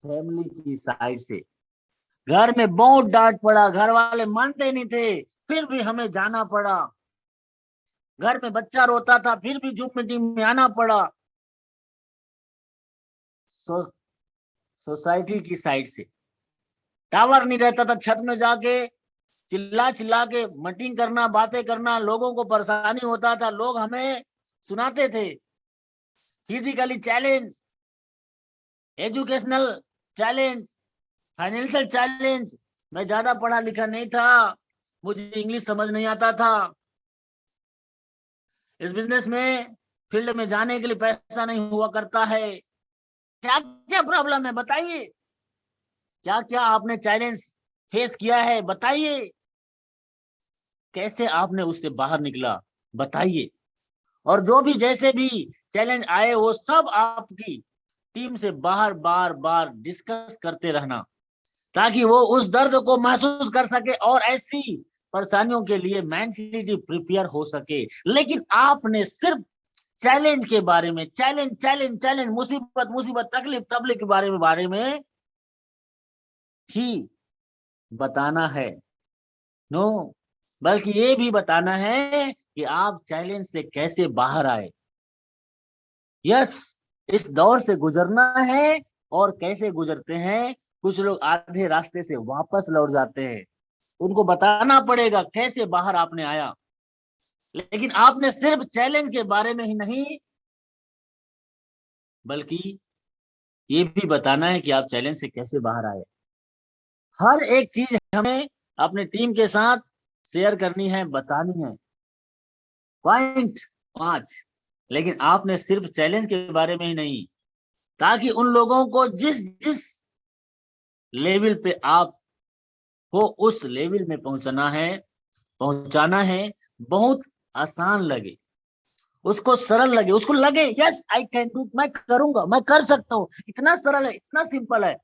फैमिली की साइड से, घर में बहुत डांट पड़ा, घर वाले मानते नहीं थे फिर भी हमें जाना पड़ा, घर में बच्चा रोता था फिर भी जूम मीटिंग में आना पड़ा, सोसाइटी की साइड से टावर नहीं रहता था, छत में जाके चिल्ला चिल्ला के मीटिंग करना, बातें करना, लोगों को परेशानी होता था, लोग हमें सुनाते थे। Physically challenge, educational challenge, financial challenge, मैं ज्यादा पढ़ा लिखा नहीं था, मुझे इंग्लिश समझ नहीं आता था, इस बिजनेस में फील्ड में जाने के लिए पैसा नहीं हुआ करता है। क्या क्या प्रॉब्लम है बताइए, क्या क्या आपने चैलेंज फेस किया है बताइए, कैसे आपने उससे बाहर निकला बताइए। और जो भी जैसे भी चैलेंज आए, वो सब आपकी टीम से बाहर बार बार डिस्कस करते रहना, ताकि वो उस दर्द को महसूस कर सके और ऐसी परेशानियों के लिए मेंटली प्रिपेयर हो सके। लेकिन आपने सिर्फ चैलेंज के बारे में, चैलेंज चैलेंज चैलेंज, मुसीबत मुसीबत, तकलीफ तकलीफ के बारे में ही बताना है। नो, बल्कि ये भी बताना है कि आप चैलेंज से कैसे बाहर आए। यस, इस दौर से गुजरना है, और कैसे गुजरते हैं, कुछ लोग आधे रास्ते से वापस लौट जाते हैं, उनको बताना पड़ेगा कैसे बाहर आपने आया। लेकिन आपने सिर्फ चैलेंज के बारे में ही नहीं, बल्कि ये भी बताना है कि आप चैलेंज से कैसे बाहर आए। हर एक चीज हमें अपने टीम के साथ शेयर करनी है, बतानी है। पॉइंट 5, लेकिन आपने सिर्फ चैलेंज के बारे में ही नहीं, ताकि उन लोगों को जिस जिस लेवल पे आप हो उस लेवल में पहुंचाना है, बहुत आसान लगे, उसको सरल लगे, उसको लगे यस आई कैन डू, मैं करूंगा, मैं कर सकता हूँ, इतना सरल है, इतना सिंपल है।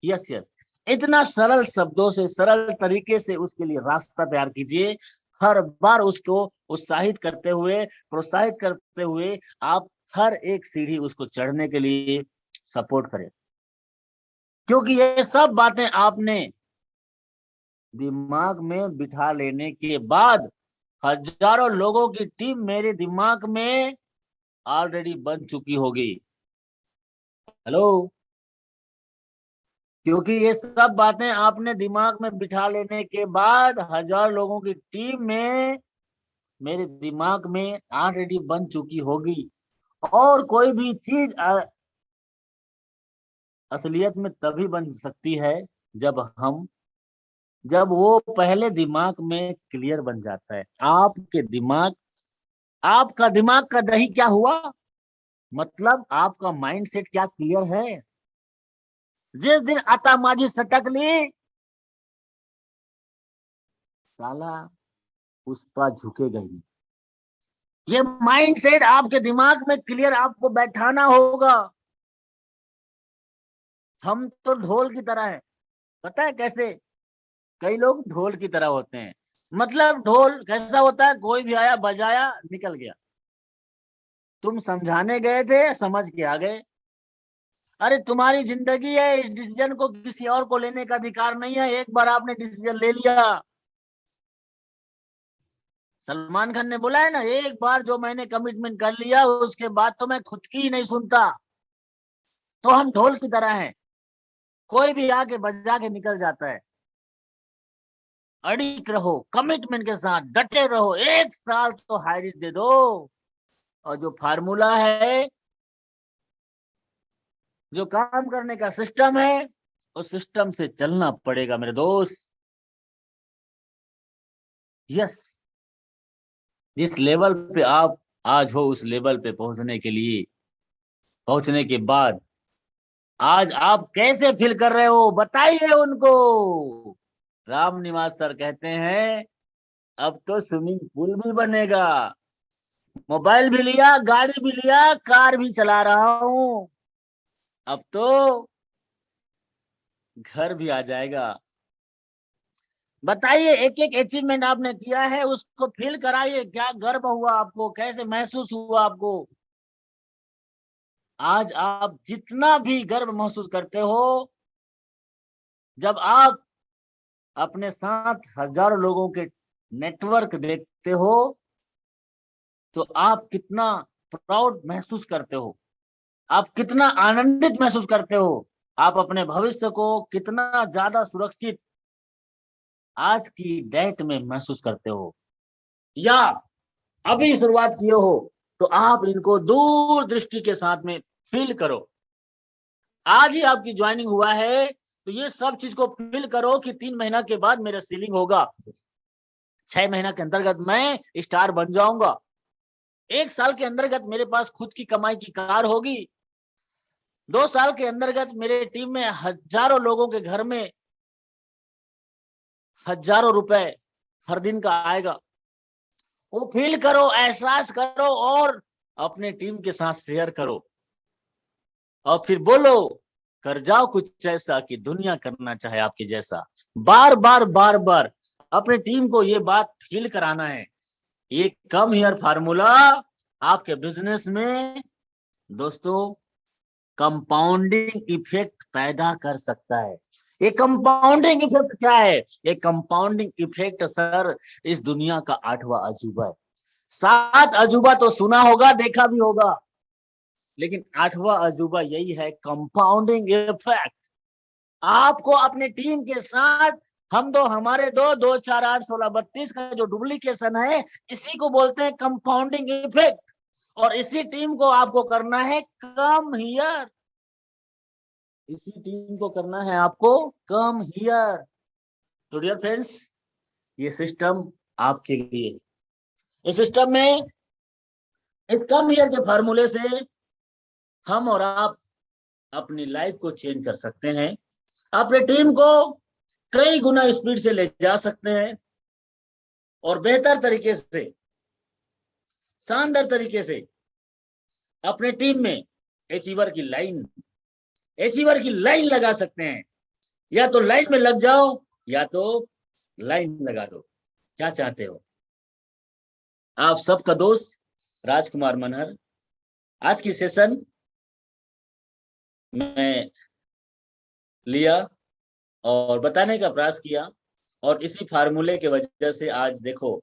यस यस, इतना सरल शब्दों से, सरल तरीके से उसके लिए रास्ता तैयार कीजिए। हर बार उसको उत्साहित करते हुए, प्रोत्साहित करते हुए आप हर एक सीढ़ी उसको चढ़ने के लिए सपोर्ट करें, क्योंकि ये सब बातें आपने दिमाग में बिठा लेने के बाद हजारों लोगों की टीम मेरे दिमाग में ऑलरेडी बन चुकी होगी। हेलो। क्योंकि ये सब बातें आपने दिमाग में बिठा लेने के बाद हजार लोगों की टीम में मेरे दिमाग में ऑलरेडी बन चुकी होगी। और कोई भी चीज असलियत में तभी बन सकती है जब वो पहले दिमाग में क्लियर बन जाता है। आपका दिमाग का दही क्या हुआ, मतलब आपका माइंड सेट क्या क्लियर है। जिस दिन आतामाजी सटक ली, साला पुष्पा झुकेगा ही। ये माइंड सेट आपके दिमाग में क्लियर आपको बैठाना होगा। हम तो ढोल की तरह है, पता है कैसे? कई लोग ढोल की तरह होते हैं। मतलब ढोल कैसा होता है, कोई भी आया बजाया निकल गया। तुम समझाने गए थे, समझ के आ गए। अरे तुम्हारी जिंदगी है, इस डिसीजन को किसी और को लेने का अधिकार नहीं है। एक बार आपने डिसीजन ले लिया, सलमान खान ने बोला है ना, एक बार जो मैंने कमिटमेंट कर लिया उसके बाद तो मैं खुद की ही नहीं सुनता। तो हम ढोल की तरह हैं, कोई भी आके बजा के निकल जाता है। अड़िग रहो, कमिटमेंट के साथ डटे रहो, 1 साल तो हाई रिस्क दे दो। और जो फार्मूला है, जो काम करने का सिस्टम है, उस सिस्टम से चलना पड़ेगा मेरे दोस्त। यस, जिस लेवल पे आप आज हो, उस लेवल पे पहुंचने के बाद आज आप कैसे फील कर रहे हो बताइए उनको। राम निवास सर कहते हैं अब तो स्विमिंग पूल भी बनेगा, मोबाइल भी लिया, गाड़ी भी लिया, कार भी चला रहा हूं, अब तो घर भी आ जाएगा। बताइए, एक एक अचीवमेंट आपने किया है उसको फील कराइए। क्या गर्व हुआ आपको, कैसे महसूस हुआ आपको? आज आप जितना भी गर्व महसूस करते हो, जब आप अपने साथ हजारों लोगों के नेटवर्क देखते हो तो आप कितना प्राउड महसूस करते हो, आप कितना आनंदित महसूस करते हो, आप अपने भविष्य को कितना ज्यादा सुरक्षित आज की डेट में महसूस करते हो। या अभी शुरुआत किए हो तो आप इनको दूर दृष्टि के साथ में फील करो। आज ही आपकी ज्वाइनिंग हुआ है तो ये सब चीज को फील करो कि 3 महीना के बाद मेरा सीलिंग होगा, 6 महीना के अंतर्गत मैं स्टार बन जाऊंगा, 1 साल के अंतर्गत मेरे पास खुद की कमाई की कार होगी, 2 साल के अंतर्गत मेरे टीम में हजारों लोगों के घर में हजारों रुपए हर दिन का आएगा। वो फील करो, एहसास करो और अपने टीम के साथ शेयर करो और फिर बोलो, कर जाओ कुछ ऐसा कि दुनिया करना चाहे आपके जैसा। बार बार बार बार अपने टीम को ये बात फील कराना है। ये कम हियर फार्मूला आपके बिजनेस में दोस्तों कंपाउंडिंग इफेक्ट पैदा कर सकता है। ये कंपाउंडिंग इफेक्ट क्या है? ये कंपाउंडिंग इफेक्ट सर इस दुनिया का 8वां अजूबा है। 7 अजूबा तो सुना होगा, देखा भी होगा, लेकिन 8वां अजूबा यही है, कंपाउंडिंग इफेक्ट। आपको अपने टीम के साथ हम दो हमारे दो, 2 4 8 16 32 का जो डुप्लीकेशन है, इसी को बोलते हैं कंपाउंडिंग इफेक्ट। और इसी टीम को आपको करना है कम हियर, इसी टीम को करना है आपको कम हियर। तो डियर फ्रेंड्स, ये सिस्टम आपके लिए, इस सिस्टम में इस कम हियर के फार्मूले से हम और आप अपनी लाइफ को चेंज कर सकते हैं, अपने टीम को कई गुना स्पीड से ले जा सकते हैं और बेहतर तरीके से, शानदार तरीके से अपने टीम में अचीवर की लाइन लगा सकते हैं। या तो लाइन में लग जाओ या तो लाइन लगा दो, क्या चाहते हो? आप सबका दोस्त राजकुमार मनहर आज की सेशन में लिया और बताने का प्रयास किया, और इसी फार्मूले के वजह से आज देखो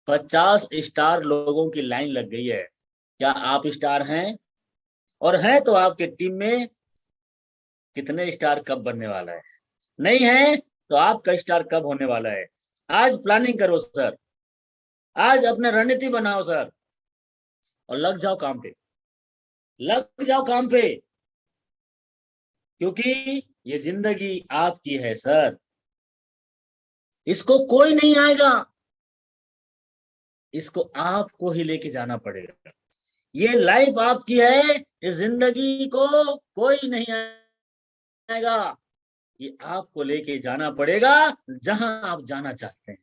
50 स्टार लोगों की लाइन लग गई है। क्या आप स्टार हैं? और हैं तो आपके टीम में कितने स्टार कब बनने वाला है? नहीं है तो आपका स्टार कब होने वाला है? आज प्लानिंग करो सर, आज अपना रणनीति बनाओ सर, और लग जाओ काम पे, लग जाओ काम पे, क्योंकि ये जिंदगी आपकी है सर, इसको कोई नहीं आएगा, इसको आपको ही लेके जाना पड़ेगा। ये लाइफ आपकी है, इस जिंदगी को कोई नहीं आएगा, ये आपको लेके जाना पड़ेगा जहां आप जाना चाहते हैं।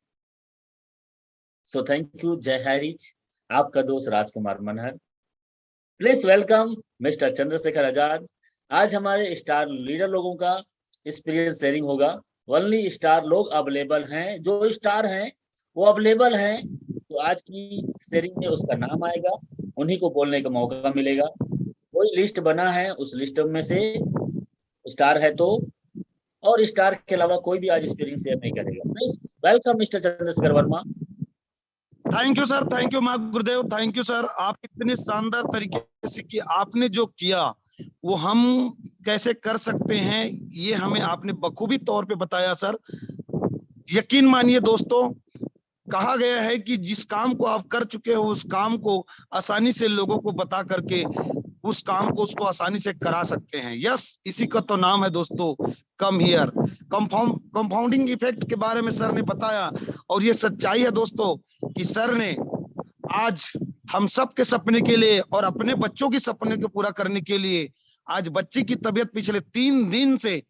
सो थैंक यू, जय हरीज, आपका दोस्त Rajkumar Manhar. Please welcome mister Chandrashekhar Azad. आज हमारे स्टार लीडर लोगों का एक्सपीरियंस शेयरिंग होगा। ओनली स्टार लोग अवेलेबल हैं, जो स्टार हैं वो अवेलेबल हैं, तो आज की शेयरिंग में उसका नाम आएगा, उन्हीं को बोलने का मौका मिलेगा। कोई लिस्ट बना है, उस लिस्ट में से स्टार है तो, और स्टार के अलावा कोई भी आज एक्सपीरियंस शेयर नहीं करेगा। Please welcome mister Chandrashekhar Verma. Thank you sir, thank you माँ गुरुदेव, थैंक यू सर। आप इतने शानदार तरीके से कि आपने जो किया वो हम कैसे कर सकते हैं, ये हमें आपने बखूबी तौर पे बताया सर। यकीन मानिए दोस्तों, कहा गया है कि जिस काम को आप कर चुके हो उस काम को आसानी से लोगों को बता करके उस काम को उसको आसानी से करा सकते हैं। यस, इसी का तो नाम है दोस्तों कम हियर। कंपाउंडिंग इफेक्ट के बारे में सर ने बताया, और ये सच्चाई है दोस्तों कि सर ने आज हम सब के सपने के लिए और अपने बच्चों के सपने को पूरा करने के लिए, आज बच्ची की तबीयत पिछले 3 दिन से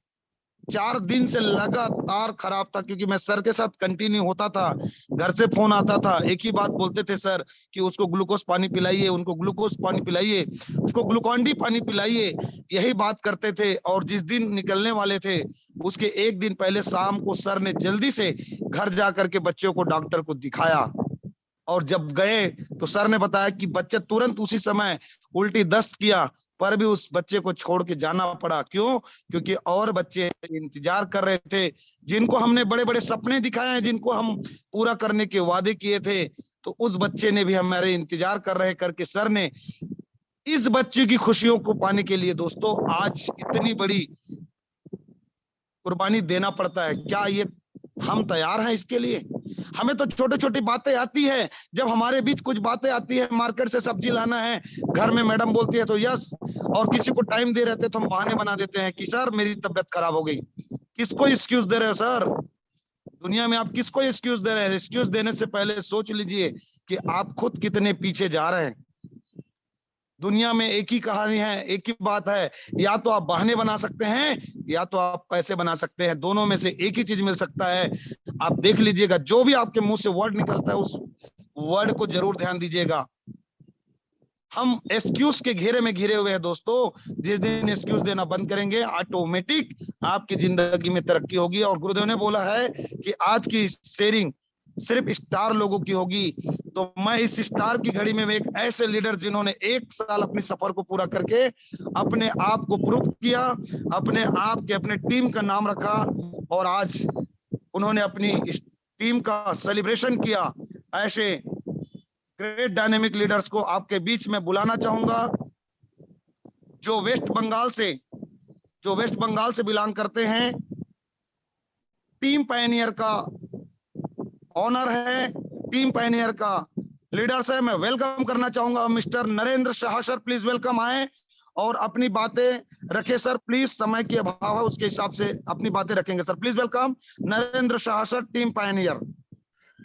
4 दिन से लगातार खराब था, क्योंकि मैं सर के साथ कंटिन्यू होता था, घर से फोन आता था, एक ही बात बोलते थे सर कि उसको ग्लूकोज पानी पिलाइए, उनको ग्लूकोज पानी पिलाइए, उसको ग्लूकॉन डी पानी पिलाइए, यही बात करते थे। और जिस दिन निकलने वाले थे उसके एक दिन पहले शाम को सर ने जल्दी से घर जा करके बच्चों को डॉक्टर को दिखाया, और जब गए तो सर ने बताया कि बच्चे तुरंत उसी समय उल्टी दस्त किया, पर भी उस बच्चे को छोड़ के जाना पड़ा। क्यों? क्योंकि और बच्चे इंतजार कर रहे थे, जिनको हमने बड़े बड़े सपने दिखाए हैं, जिनको हम पूरा करने के वादे किए थे, तो उस बच्चे ने भी हमारे इंतजार कर रहे करके सर ने इस बच्चे की खुशियों को पाने के लिए दोस्तों आज इतनी बड़ी कुर्बानी देना पड़ता है। क्या ये हम तैयार हैं इसके लिए? हमें तो छोटी छोटी बातें आती है, जब हमारे बीच कुछ बातें आती है, मार्केट से सब्जी लाना है, घर में मैडम बोलती है तो यस, और किसी को टाइम दे रहे थे तो हम बहाने बना देते हैं कि सर मेरी तबीयत खराब हो गई। किसको एक्सक्यूज दे रहे हो सर? दुनिया में आप किसको एक्सक्यूज दे रहे हैं? एक्सक्यूज देने से पहले सोच लीजिए कि आप खुद कितने पीछे जा रहे हैं। दुनिया में एक ही कहानी है, एक ही बात है, या तो आप बहाने बना सकते हैं या तो आप पैसे बना सकते हैं, दोनों में से एक ही चीज मिल सकता है। आप देख लीजिएगा, जो भी आपके मुंह से वर्ड निकलता है उस वर्ड को जरूर ध्यान दीजिएगा। हम एक्सक्यूज के घेरे में घिरे हुए हैं दोस्तों। जिस दिन एक्सक्यूज देना बंद करेंगे, ऑटोमेटिक आपकी जिंदगी में तरक्की होगी। और गुरुदेव ने बोला है कि आज की शेयरिंग सिर्फ स्टार लोगों की होगी, तो मैं इस स्टार की घड़ी में एक ऐसे लीडर जिन्होंने 1 साल अपनी सफर को पूरा करके अपने आप को प्रूव किया, अपने आप के अपने टीम का नाम रखा, और आज उन्होंने अपनी टीम का सेलिब्रेशन किया। ऐसे ग्रेट डायनेमिक लीडर्स को आपके बीच में बुलाना चाहूंगा, जो वेस्ट बंगाल से बिलोंग करते हैं। टीम पायनियर का ऑनर है, टीम पायनियर का लीडर्स है। मैं वेलकम करना चाहूंगा mister Narendra Shah sir, please welcome आए और अपनी बातें रखे सर। प्लीज, समय की अभाव है, उसके हिसाब से अपनी बातें रखेंगे sir. Please welcome Narendra Shah sir, team Pioneer.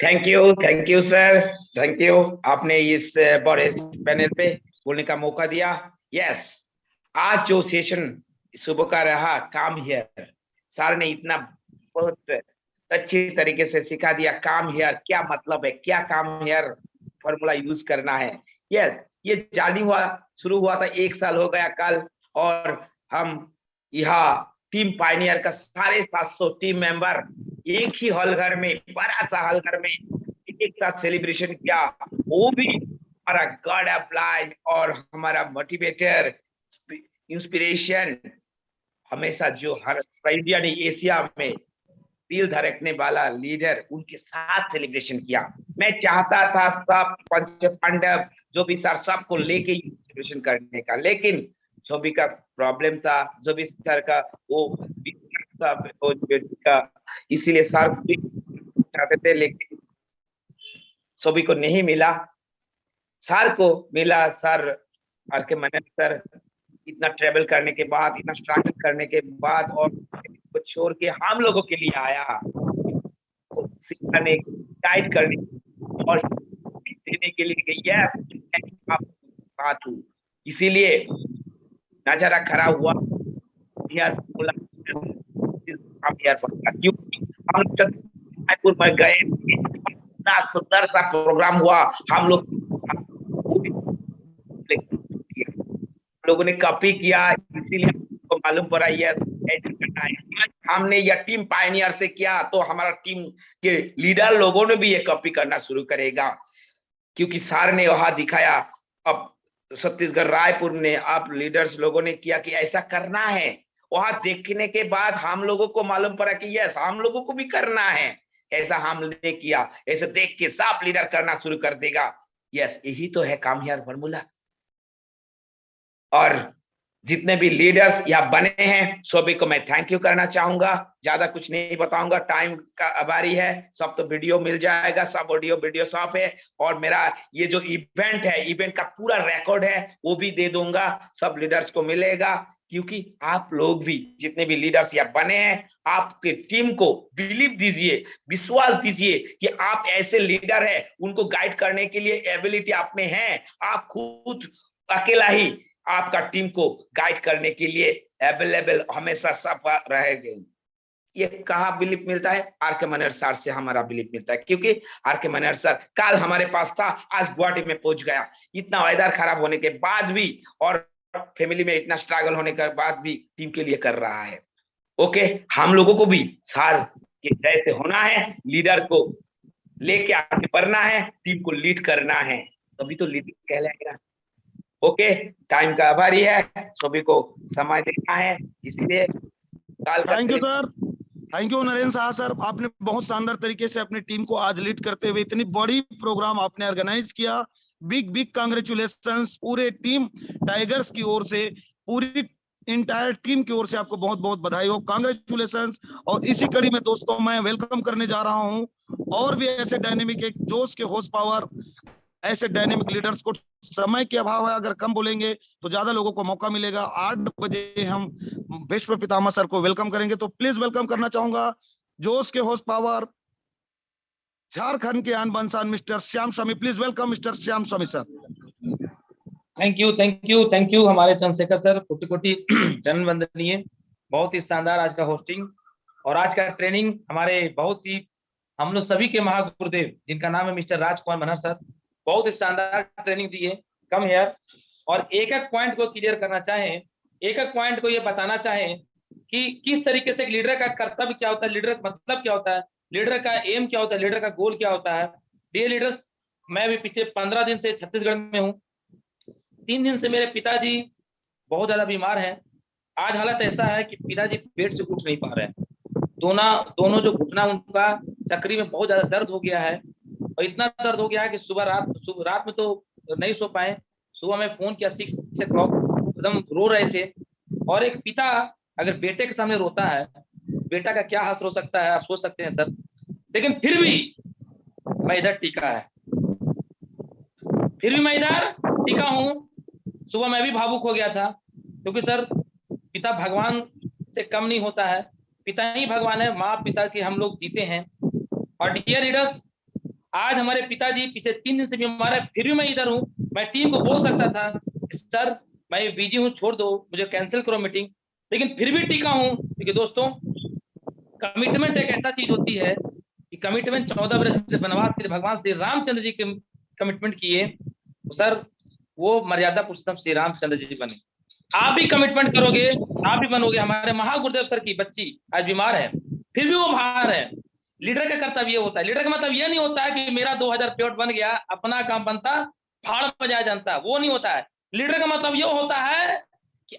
Thank you sir, thank you. आपने इस बड़े पैनल पे बोलने का मौका दिया। यस, आज जो सेशन सुबह का रहा, काम हियर, सर ने इतना बहुत अच्छी तरीके से सिखा दिया। काम हियर क्या मतलब है, क्या काम हियर फॉर्मूला यूज करना है। यस, ये शुरू हुआ था 1 साल हो गया कल, और हम यहाँ टीम पायनियर का 750 टीम मेंबर एक ही हॉल घर में, बड़ा सा हॉल घर में एक साथ सेलिब्रेशन किया। वो भी हमारा गॉड अपलाइन और हमारा मोटिवेटर, इंस्पिरेशन, हमेशा जो हर इंडिया ने एशिया में दिल धड़कने वाला लीडर, उनके साथ सेलिब्रेशन किया। मैं चाहता था सब पंच पांडव जो भी सर सबको लेके सेलिब्रेशन करने का, लेकिन सभी का प्रॉब्लम था, सभी सर का वो का, इसीलिए सर चाहते थे लेकिन सभी को नहीं मिला। सर को मिला, सर आर के मनन सर इतना ट्रेवल करने के बाद, इतना स्ट्रगल करने के बाद और छोड़ के हम लोगों के लिए आया, सिखाने, गाइड करने और देने के लिए कि यस आप बात हूँ। इसीलिए नजारा खड़ा हुआ क्योंकि हम रायपुर में गए, इतना सुंदर सा प्रोग्राम हुआ। हम लोगों ने कॉपी किया, इसीलिए तो मालूम पड़ा ये हमने यह टीम पायनियर से किया तो हमारा टीम के लीडर लोगों ने भी ये कॉपी करना शुरू करेगा, क्योंकि सर ने वहां दिखाया। अब छत्तीसगढ़ रायपुर ने, आप लीडर्स लोगों ने किया कि ऐसा करना है। वहां देखने के बाद हम लोगों को मालूम पड़ा कि यस हम लोगों को भी करना है। ऐसा हमने किया, ऐसे देख के सब लीडर करना शुरू कर देगा। यस, यही तो है काम हियर फॉर्मूला। और जितने भी लीडर्स यहाँ बने हैं सभी को मैं थैंक यू करना चाहूंगा। ज्यादा कुछ नहीं बताऊंगा, टाइम का अभारी है। सब तो वीडियो मिल जाएगा, सब ऑडियो वीडियो सब है। और मेरा ये जो इवेंट है, इवेंट का पूरा रिकॉर्ड है वो भी दे दूंगा, सब लीडर्स को मिलेगा। क्योंकि आप लोग भी जितने भी लीडर्स यहाँ बने हैं, आपके टीम को बिलीव दीजिए, विश्वास दीजिए कि आप ऐसे लीडर है, उनको गाइड करने के लिए एबिलिटी आप में है। आप खुद अकेला ही आपका टीम को गाइड करने के लिए अवेलेबल हमेशा सब रहेंगे। ये कहाँ बिलीफ मिलता है? आर के मनहर सर से हमारा बिलीफ मिलता है, क्योंकि आर के मनहर सर कल हमारे पास था, आज गुवाहाटी में पहुंच गया। इतना वेदर खराब होने के बाद भी और फैमिली में इतना स्ट्रगल होने के बाद भी टीम के लिए कर रहा है। ओके, हम लोगों को भी सर के जैसे होना है, लीडर को लेके आगे बढ़ना है, टीम को लीड करना है, तभी तो लीडिंग कहलाएगा। ओके, टाइम का आभारी है, सभी को समय देना है, इसलिए thank you sir, thank you Narendra Shah sir. आपने बहुत शानदार तरीके से अपनी टीम को आज लीड करते हुए इतनी बड़ी प्रोग्राम आपने ऑर्गेनाइज किया। बिग बिग कांग्रेचुलेशंस पूरे टीम टाइगर्स की ओर से, पूरी इंटायर टीम की ओर से आपको बहुत बहुत बधाई हो, कांग्रेचुलेशंस। और इसी कड़ी में दोस्तों मैं वेलकम करने जा रहा हूं और भी ऐसे डायनेमिक, एक जोश के हॉर्स पावर, ऐसे डायनेमिक लीडर्स को। समय के अभाव है, अगर कम बोलेंगे तो ज्यादा लोगों को मौका मिलेगा। 8 बजे हम विश्व पितामह सर को वेलकम करेंगे, तो प्लीज वेलकम करना चाहूंगा जोश के हॉर्स पावर, झारखंड के आन बनसान mister Shyam Swami. Please welcome mister Shyam Swami sir. Thank you thank you thank you हमारे चंद्रशेखर सर, कोटि कोटि चरण वंदनीय। बहुत ही शानदार आज का होस्टिंग और आज का ट्रेनिंग हमारे बहुत ही, हम लोग सभी के महागुरुदेव जिनका नाम है मिस्टर राजकुमार मनहर सर, बहुत ही शानदार ट्रेनिंग दी है। कम हेयर और एक एक पॉइंट को क्लियर करना चाहें, एक एक पॉइंट को ये बताना चाहें कि किस तरीके से लीडर का कर्तव्य क्या होता है, लीडर का मतलब क्या होता है, लीडर का एम क्या होता है, लीडर का गोल क्या होता है। डियर लीडर्स, मैं भी पिछले 15 दिन से छत्तीसगढ़ में हूँ। 3 दिन से मेरे पिताजी बहुत ज्यादा बीमार हैं। आज हालत ऐसा है कि पिताजी बेड से उठ नहीं पा रहे हैं। दोनों जो घुटना उनका चक्री में बहुत ज्यादा दर्द हो गया है, और इतना दर्द हो गया है कि रात में तो नहीं सो पाए। सुबह में फोन किया 6 o'clock, एकदम रो रहे थे। और एक पिता अगर बेटे के सामने रोता है, बेटा का क्या हाल हो सकता है, आप सोच सकते हैं सर। लेकिन फिर भी मैं इधर टिका है, फिर भी मैं इधर टिका हूँ। सुबह मैं भी भावुक हो गया था, क्योंकि सर पिता भगवान से कम नहीं होता है, पिता ही भगवान है, माँ पिता के हम लोग जीते हैं। और डियर लीडर्स, आज हमारे पिताजी पिछले 3 दिन से बीमार है, फिर भी मैं इधर हूँ। मैं टीम को बोल सकता था सर मैं बिजी हूँ, छोड़ दो, मुझे कैंसिल करो मीटिंग, लेकिन फिर भी टिका हूँ। क्योंकि दोस्तों कमिटमेंट एक ऐसा चीज होती है कि कमिटमेंट 14 वर्ष के वनवास के भगवान श्री रामचंद्र जी के कमिटमेंट किए, तो सर वो मर्यादा पुरुषोत्तम श्री रामचंद्र जी बने। आप भी कमिटमेंट करोगे, आप भी बनोगे। हमारे महागुरुदेव सर की बच्ची आज बीमार है, फिर भी वो बाहर है। लीडर का कर्तव्य ये होता है। लीडर का मतलब ये नहीं होता है कि मेरा 2000 पेट बन गया, अपना काम बनता, फाड़ बजाया जानता, वो नहीं होता है। लीडर का मतलब ये होता है कि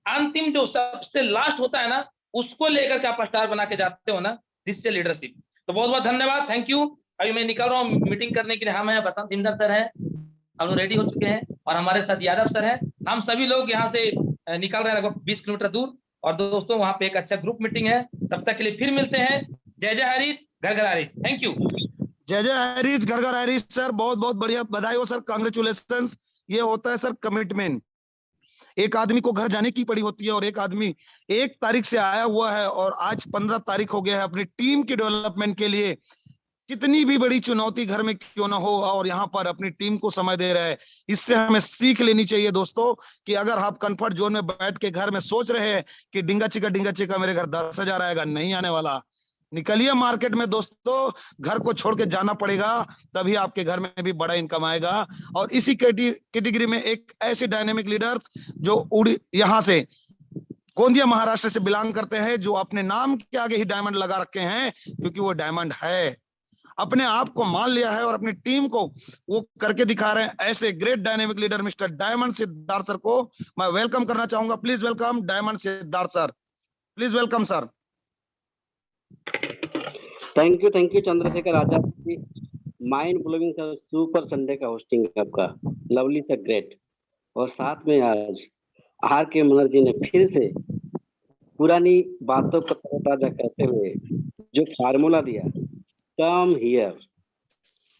अंतिम जो सबसे लास्ट होता है ना, उसको लेकर के आप स्टार बना के जाते हो ना, दिस इज लीडरशिप। तो बहुत बहुत धन्यवाद, थैंक यू। अभी मैं निकल रहा हूँ मीटिंग करने के लिए। हम हैं बसंत सिंदर सर है, हम लोग रेडी हो चुके हैं, और हमारे साथ यादव सर है। हम सभी लोग यहाँ से निकल रहे हैं लगभग 20 किलोमीटर दूर। और दोस्तों वहाँ पे एक अच्छा ग्रुप मीटिंग है। तब तक के लिए फिर मिलते हैं। जय जय हरीश, घर घर हरीश। Thank you. जय जय हरीश, घर घर हरीश सर, बहुत बहुत बढ़िया, बधाई हो सर, कांग्रेचुलेशंस। ये होता है सर कमिटमेंट। एक आदमी को घर जाने की पड़ी होती है, और एक आदमी 1 तारीख से आया हुआ है और आज 15 तारीख हो गया है, अपनी टीम के डेवलपमेंट के लिए कितनी भी बड़ी चुनौती घर में क्यों ना हो, और यहाँ पर अपनी टीम को समय दे रहा है। इससे हमें सीख लेनी चाहिए दोस्तों, कि अगर आप कंफर्ट जोन में बैठ के घर में सोच रहे हैं कि डिंगा चिका मेरे घर 10,000 आएगा, नहीं आने वाला। निकलिए मार्केट में दोस्तों, घर को छोड़ के जाना पड़ेगा, तभी आपके घर में भी बड़ा इनकम आएगा। और इसी कैटेगरी में एक ऐसे डायनेमिक लीडर्स जो यहाँ से गोंदिया महाराष्ट्र से बिलोंग करते हैं, जो अपने नाम के आगे ही डायमंड लगा रखे हैं, क्योंकि वो डायमंड है, अपने आप को मान लिया है और अपनी टीम को वो करके दिखा रहे हैं। ऐसे great dynamic leader mister Diamond Siddharth sir को मैं वेलकम करना चाहूंगा। Please welcome Diamond Siddharth sir, please welcome sir. Thank you Chandrashekhar Azad ji. Mind blowing sir, super Sunday का होस्टिंग आपका लवली सा, ग्रेट। और साथ में आज आर के मनोहर जी ने फिर से पुरानी बातों को ताजा करते हुए जो फार्मूला दिया, come here,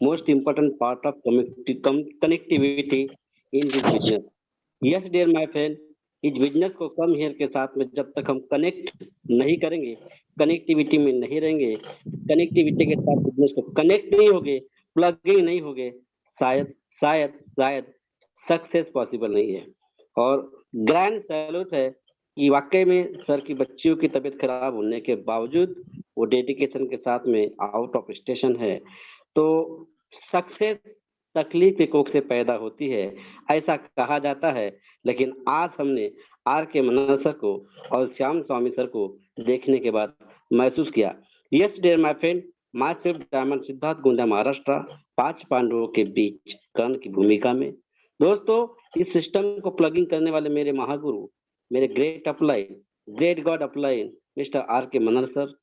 most important part of connectivity in this business. Yes dear my friend, इस बिजनेस को कम हियर के साथ में जब तक हम कनेक्ट नहीं करेंगे, कनेक्टिविटी में नहीं रहेंगे, कनेक्टिविटी के साथ बिजनेस को कनेक्ट नहीं होगे, प्लगिंग नहीं होगे, शायद शायद शायद सक्सेस पॉसिबल नहीं है। और ग्रैंड सैल्यूट है कि वाकई में सर की बच्चियों की तबीयत खराब होने के बावजूद वो डेडिकेशन के साथ में आउट ऑफ स्टेशन है। तो सक्सेस तकलीफ की कोख से पैदा होती है, ऐसा कहा जाता है। लेकिन आज हमने आर के मनोहर सर को और श्याम स्वामी सर को देखने के बाद महसूस किया, yes dear my friend, myself Diamond Siddharth, Gondia Maharashtra, 5 पांडवों के बीच कर्ण की भूमिका में। दोस्तों, इस सिस्टम को प्लगिंग करने वाले मेरे महागुरु, मेरे great upline, great god upline mister R K Manohar sir,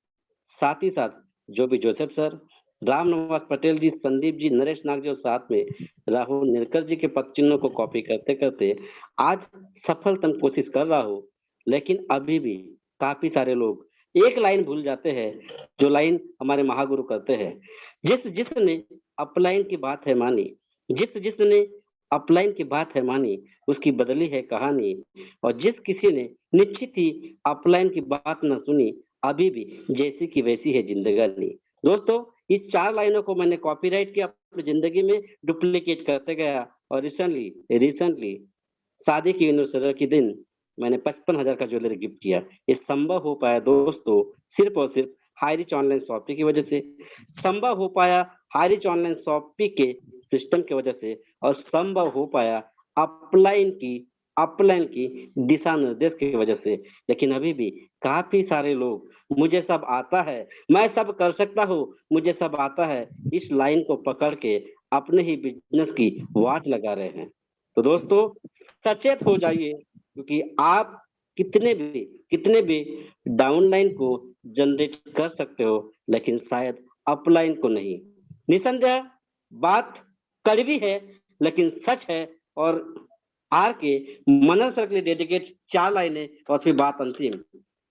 साथ ही साथ जो भी जोसेफ सर, राम निवास पटेल जी, संदीप जी, नरेश नाग जी, और साथ में राहुल निरकर जी के पद चिन्हों को कॉपी करते करते आज सफलतम कोशिश कर रहा हूँ। लेकिन अभी भी काफी सारे लोग एक लाइन भूल जाते हैं, जो लाइन हमारे महागुरु करते हैं, जिसने अपलाइन की बात है मानी, जिसने अपलाइन की बात है मानी, उसकी बदली है कहानी। और जिस किसी ने निश्चित ही अपलाइन की बात न सुनी, अभी भी जैसी की वैसी है जिंदगानी। दोस्तों, इस 4 लाइनों को मैंने कॉपीराइट किया, अपनी जिंदगी में डुप्लीकेट करते गया, और रिसेंटली शादी की एनिवर्सरी के दिन मैंने 55,000 का ज्वेलरी गिफ्ट किया। ये संभव हो पाया दोस्तों सिर्फ और सिर्फ हाईरिच ऑनलाइन शॉपिंग की वजह से, संभव हो पाया हाईरिच ऑनलाइन शॉपिंग के सिस्टम की वजह से, और संभव हो पाया अपलाइन की दिशा निर्देश की वजह से। लेकिन अभी भी काफी सारे लोग मुझे सब आता है, मैं सब कर सकता हूँ, मुझे सब आता है, इस लाइन को पकड़ के अपने ही बिजनेस की वाट लगा रहे हैं। तो दोस्तों, सचेत हो जाइए, क्योंकि आप कितने भी डाउनलाइन को जनरेट कर सकते हो, लेकिन शायद अपलाइन को नहीं। निसंदेह बात कड़वी है, लेकिन सच है। और आर के मनोहर सर के लिए डेडिकेट 4 लाइनें, और फिर बात अंतिम।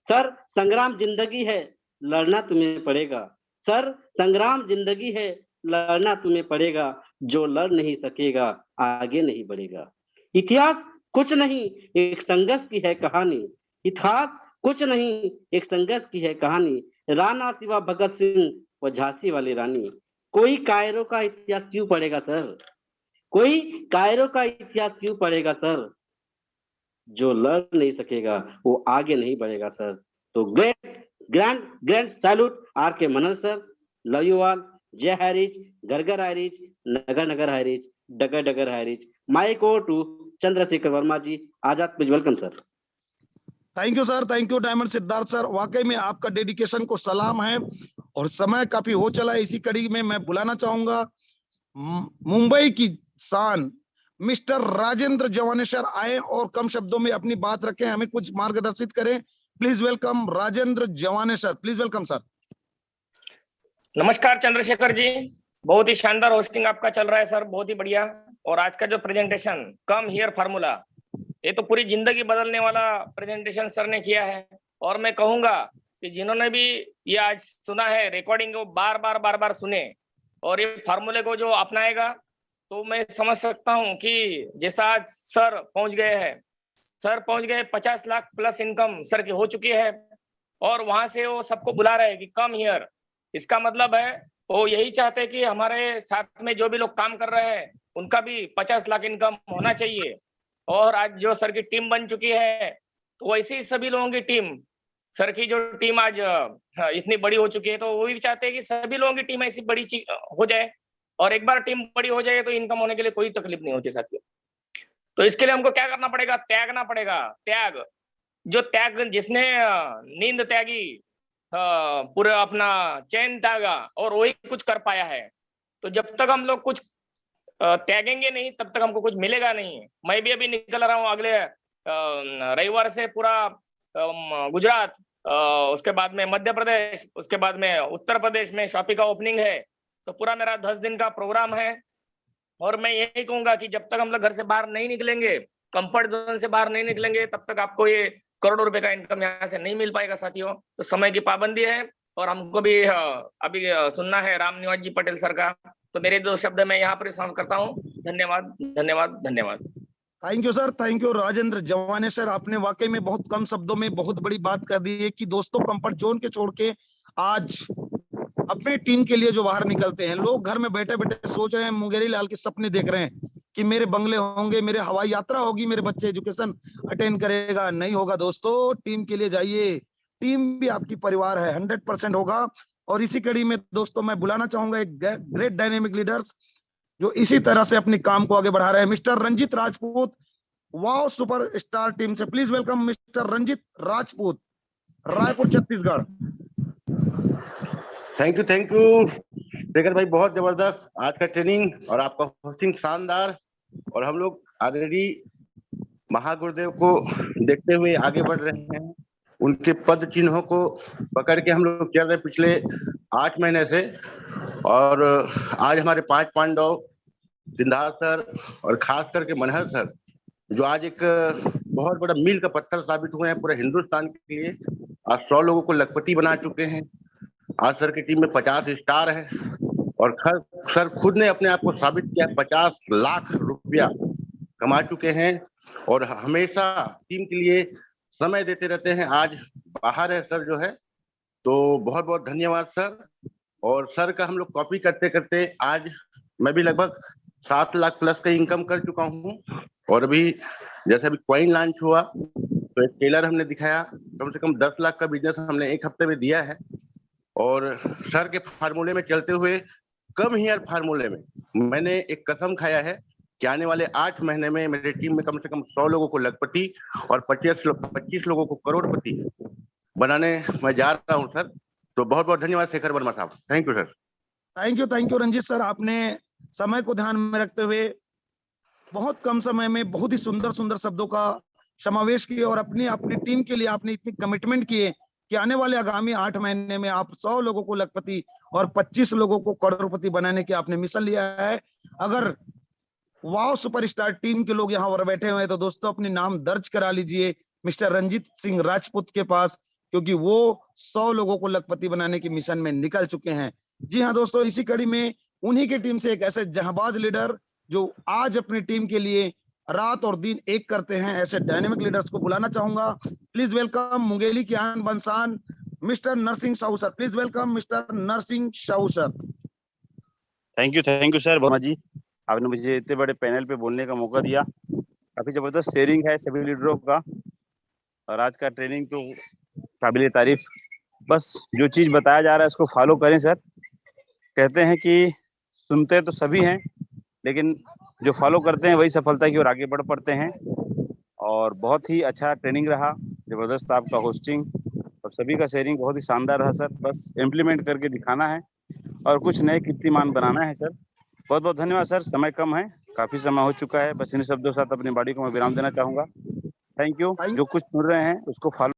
सर, संग्राम जिंदगी है, लड़ना तुम्हें पड़ेगा। सर, संग्राम जिंदगी है, लड़ना तुम्हें पड़ेगा। जो लड़ नहीं सकेगा आगे नहीं बढ़ेगा। इतिहास कुछ नहीं, एक संघर्ष की है कहानी। इतिहास कुछ नहीं, एक संघर्ष की है कहानी। राणा शिवा भगत सिंह और झांसी वाली रानी। कोई कायरों का इतिहास क्यों पढ़ेगा सर? कोई कायरों का इतिहास क्यों पढ़ेगा सर? जो लड़ नहीं सकेगा वो आगे नहीं बढ़ेगा सर। तो grand salute are K Manohar sir, love you all. जय हरीश, घर घर हरीश, नगर नगर हरीश, डगर डगर Harish. Mike over to Chandrashekhar Verma ji. Azad please welcome sir. Thank you sir, thank you Diamond Siddharth sir, वाकई में आपका डेडिकेशन को सलाम है। और समय काफी हो चला है, इसी कड़ी में मैं बुलाना चाहूंगा मुंबई की शान मिस्टर राजेंद्र जवानेश्वर आए और कम शब्दों में अपनी बात रखें, हमें कुछ मार्गदर्शित करें। Please welcome Rajendra Jawaneshwar, please welcome sir. नमस्कार चंद्रशेखर जी, बहुत ही शानदार होस्टिंग आपका चल रहा है सर, बहुत ही बढ़िया। और आज का जो प्रेजेंटेशन कम हियर फार्मूला, ये तो पूरी जिंदगी बदलने वाला प्रेजेंटेशन सर ने किया है। और मैं कहूंगा कि जिन्होंने भी ये आज सुना है रिकॉर्डिंग को बार बार सुने और ये फार्मूले को जो अपनाएगा तो मैं समझ सकता हूं कि जैसा आज सर पहुंच गए हैं, सर पहुंच गए 50 लाख प्लस इनकम सर की हो चुकी है और वहां से वो सबको बुला रहे हैं कि कम हियर। इसका मतलब है वो यही चाहते हैं कि हमारे साथ में जो भी लोग काम कर रहे हैं उनका भी 50 लाख इनकम होना चाहिए। और आज जो सर की टीम बन चुकी है तो वैसे ही सभी लोगों की टीम, सर की जो टीम आज इतनी बड़ी हो चुकी है तो वो भी चाहते हैं कि सभी लोगों की टीम ऐसी बड़ी हो जाए। और एक बार टीम बड़ी हो जाए तो इनकम होने के लिए कोई तकलीफ नहीं होती साथियों। तो इसके लिए हमको क्या करना पड़ेगा? त्यागना पड़ेगा। त्याग, जो त्याग, जिसने नींद त्यागी पूरा अपना चैन त्यागा और वही कुछ कर पाया है। तो जब तक हम लोग कुछ त्यागेंगे नहीं तब तक हमको कुछ मिलेगा नहीं। मैं भी अभी निकल रहा हूँ अगले रविवार से पूरा गुजरात, उसके बाद में मध्य प्रदेश, उसके बाद में उत्तर प्रदेश में शॉपी का ओपनिंग है। तो पूरा मेरा 10 दिन का प्रोग्राम है। और मैं यही कहूंगा कि जब तक हम लोग घर से बाहर नहीं निकलेंगे, कंफर्ट जोन से बाहर नहीं निकलेंगे, तब तक आपको ये करोड़ों रुपए का इनकम यहाँ से नहीं मिल पाएगा साथियों। तो समय की पाबंदी है और हमको भी अभी सुनना है राम निवास जी पटेल सर का। तो मेरे 2 शब्द मैं यहाँ पर समाप्त करता हूँ। धन्यवाद धन्यवाद धन्यवाद। Thank you sir, thank you Rajendra Jawaneshwar, आपने वाकई में बहुत कम शब्दों में बहुत बड़ी बात कर दी है कि दोस्तों कंफर्ट जोन के छोड़ के आज अपने टीम के लिए जो बाहर निकलते हैं, लोग घर में बैठे बैठे सोच रहे हैं, मुंगेरी लाल के सपने देख रहे हैं कि मेरे बंगले होंगे, मेरे हवाई यात्रा होगी, मेरे बच्चे एजुकेशन अटेंड करेगा। नहीं होगा दोस्तों, टीम के लिए जाइए, टीम भी आपकी परिवार है, 100% होगा। और इसी कड़ी में दोस्तों मैं बुलाना चाहूंगा एक ग्रेट डायनेमिक लीडर्स जो इसी तरह से अपने काम को आगे बढ़ा रहे हैं, mister Ranjeet Rajput, wow super star team से। Please welcome mister Ranjeet Rajput, Raipur Chhattisgarh. Thank you Shekhar भाई, बहुत जबरदस्त आज का ट्रेनिंग और आपका होस्टिंग शानदार। और हम लोग ऑलरेडी महागुरुदेव को देखते हुए आगे बढ़ रहे हैं, उनके पद चिन्हों को पकड़ के हम लोग चल रहे पिछले 8 महीने से। और आज हमारे 5 पांडव सिद्धार्थ सर और खास करके मनहर सर, जो आज एक बहुत बड़ा मील का पत्थर साबित हुए हैं पूरे हिंदुस्तान के लिए। आज 100 लोगों को लखपति बना चुके हैं। आज सर की टीम में 50 स्टार है और सर खुद ने अपने आप को साबित किया, 50 लाख रुपया कमा चुके हैं और हमेशा टीम के लिए समय देते रहते हैं। आज बाहर है सर जो है, तो बहुत बहुत धन्यवाद सर। और सर का हम लोग कॉपी करते करते आज मैं भी लगभग 7 लाख प्लस का इनकम कर चुका हूँ। और अभी जैसे अभी कॉइन लॉन्च हुआ तो एक टेलर हमने दिखाया, कम से कम 10 लाख का बिजनेस हमने 1 हफ्ते में दिया है। और सर के फार्मूले में चलते हुए, कम हियर फार्मूले में मैंने एक कसम खाया है कि आने वाले 8 महीने में मेरी टीम में कम से कम 100 लोगों को लखपति और 25 लोगों को करोड़पति बनाने मैं जा रहा हूं सर। तो बहुत बहुत धन्यवाद शेखर वर्मा साहब, thank you sir. Thank you Ranjit sir, आपने समय को ध्यान में रखते हुए बहुत कम समय में बहुत ही सुंदर सुंदर शब्दों का समावेश किया और अपनी टीम के लिए आपने इतनी कमिटमेंट किए कि आने वाले आगामी 8 महीने में आप 100 लोगों को लखपति और 25 लोगों को करोड़पति बनाने के आपने मिशन लिया है। अगर वाओ सुपरस्टार टीम के लोग यहाँ पर बैठे हुए हैं तो दोस्तों अपने नाम दर्ज करा लीजिए मिस्टर रंजीत सिंह राजपूत के पास, क्योंकि वो 100 लोगों को लखपति बनाने के मिशन में निकल चुके हैं। जी हाँ दोस्तों, इसी कड़ी में उन्हीं की टीम से एक ऐसे जहांबाज लीडर जो आज अपनी टीम के लिए रात और दिन एक करते हैं, ऐसे डायनेमिक लीडर्स को बुलाना चाहूंगा। प्लीज वेलकम मुंगेली की आन बंसान mister Narsingh Sahu sir. Please welcome mister Narsingh Sahu sir. Thank you sir Verma ji, आपने मुझे इतने बड़े पैनल पे बोलने का मौका दिया। काफी जबरदस्त शेयरिंग है सभी लीडरों का और आज का ट्रेनिंग तो काबिल तारीफ। बस जो चीज बताया जा रहा है उसको फॉलो करें सर। कहते हैं कि सुनते तो सभी हैं लेकिन जो फॉलो करते हैं वही सफलता की ओर आगे बढ़ पड़ते हैं। और बहुत ही अच्छा ट्रेनिंग रहा, जबरदस्त आपका होस्टिंग और सभी का शेयरिंग बहुत ही शानदार रहा सर। बस इम्प्लीमेंट करके दिखाना है और कुछ नए कीर्तिमान बनाना है सर। बहुत बहुत धन्यवाद सर। समय कम है, काफी समय हो चुका है, बस इन शब्दों के साथ अपनी बॉडी को मैं विराम देना चाहूंगा। Thank you. जो कुछ सुन रहे हैं उसको फॉलो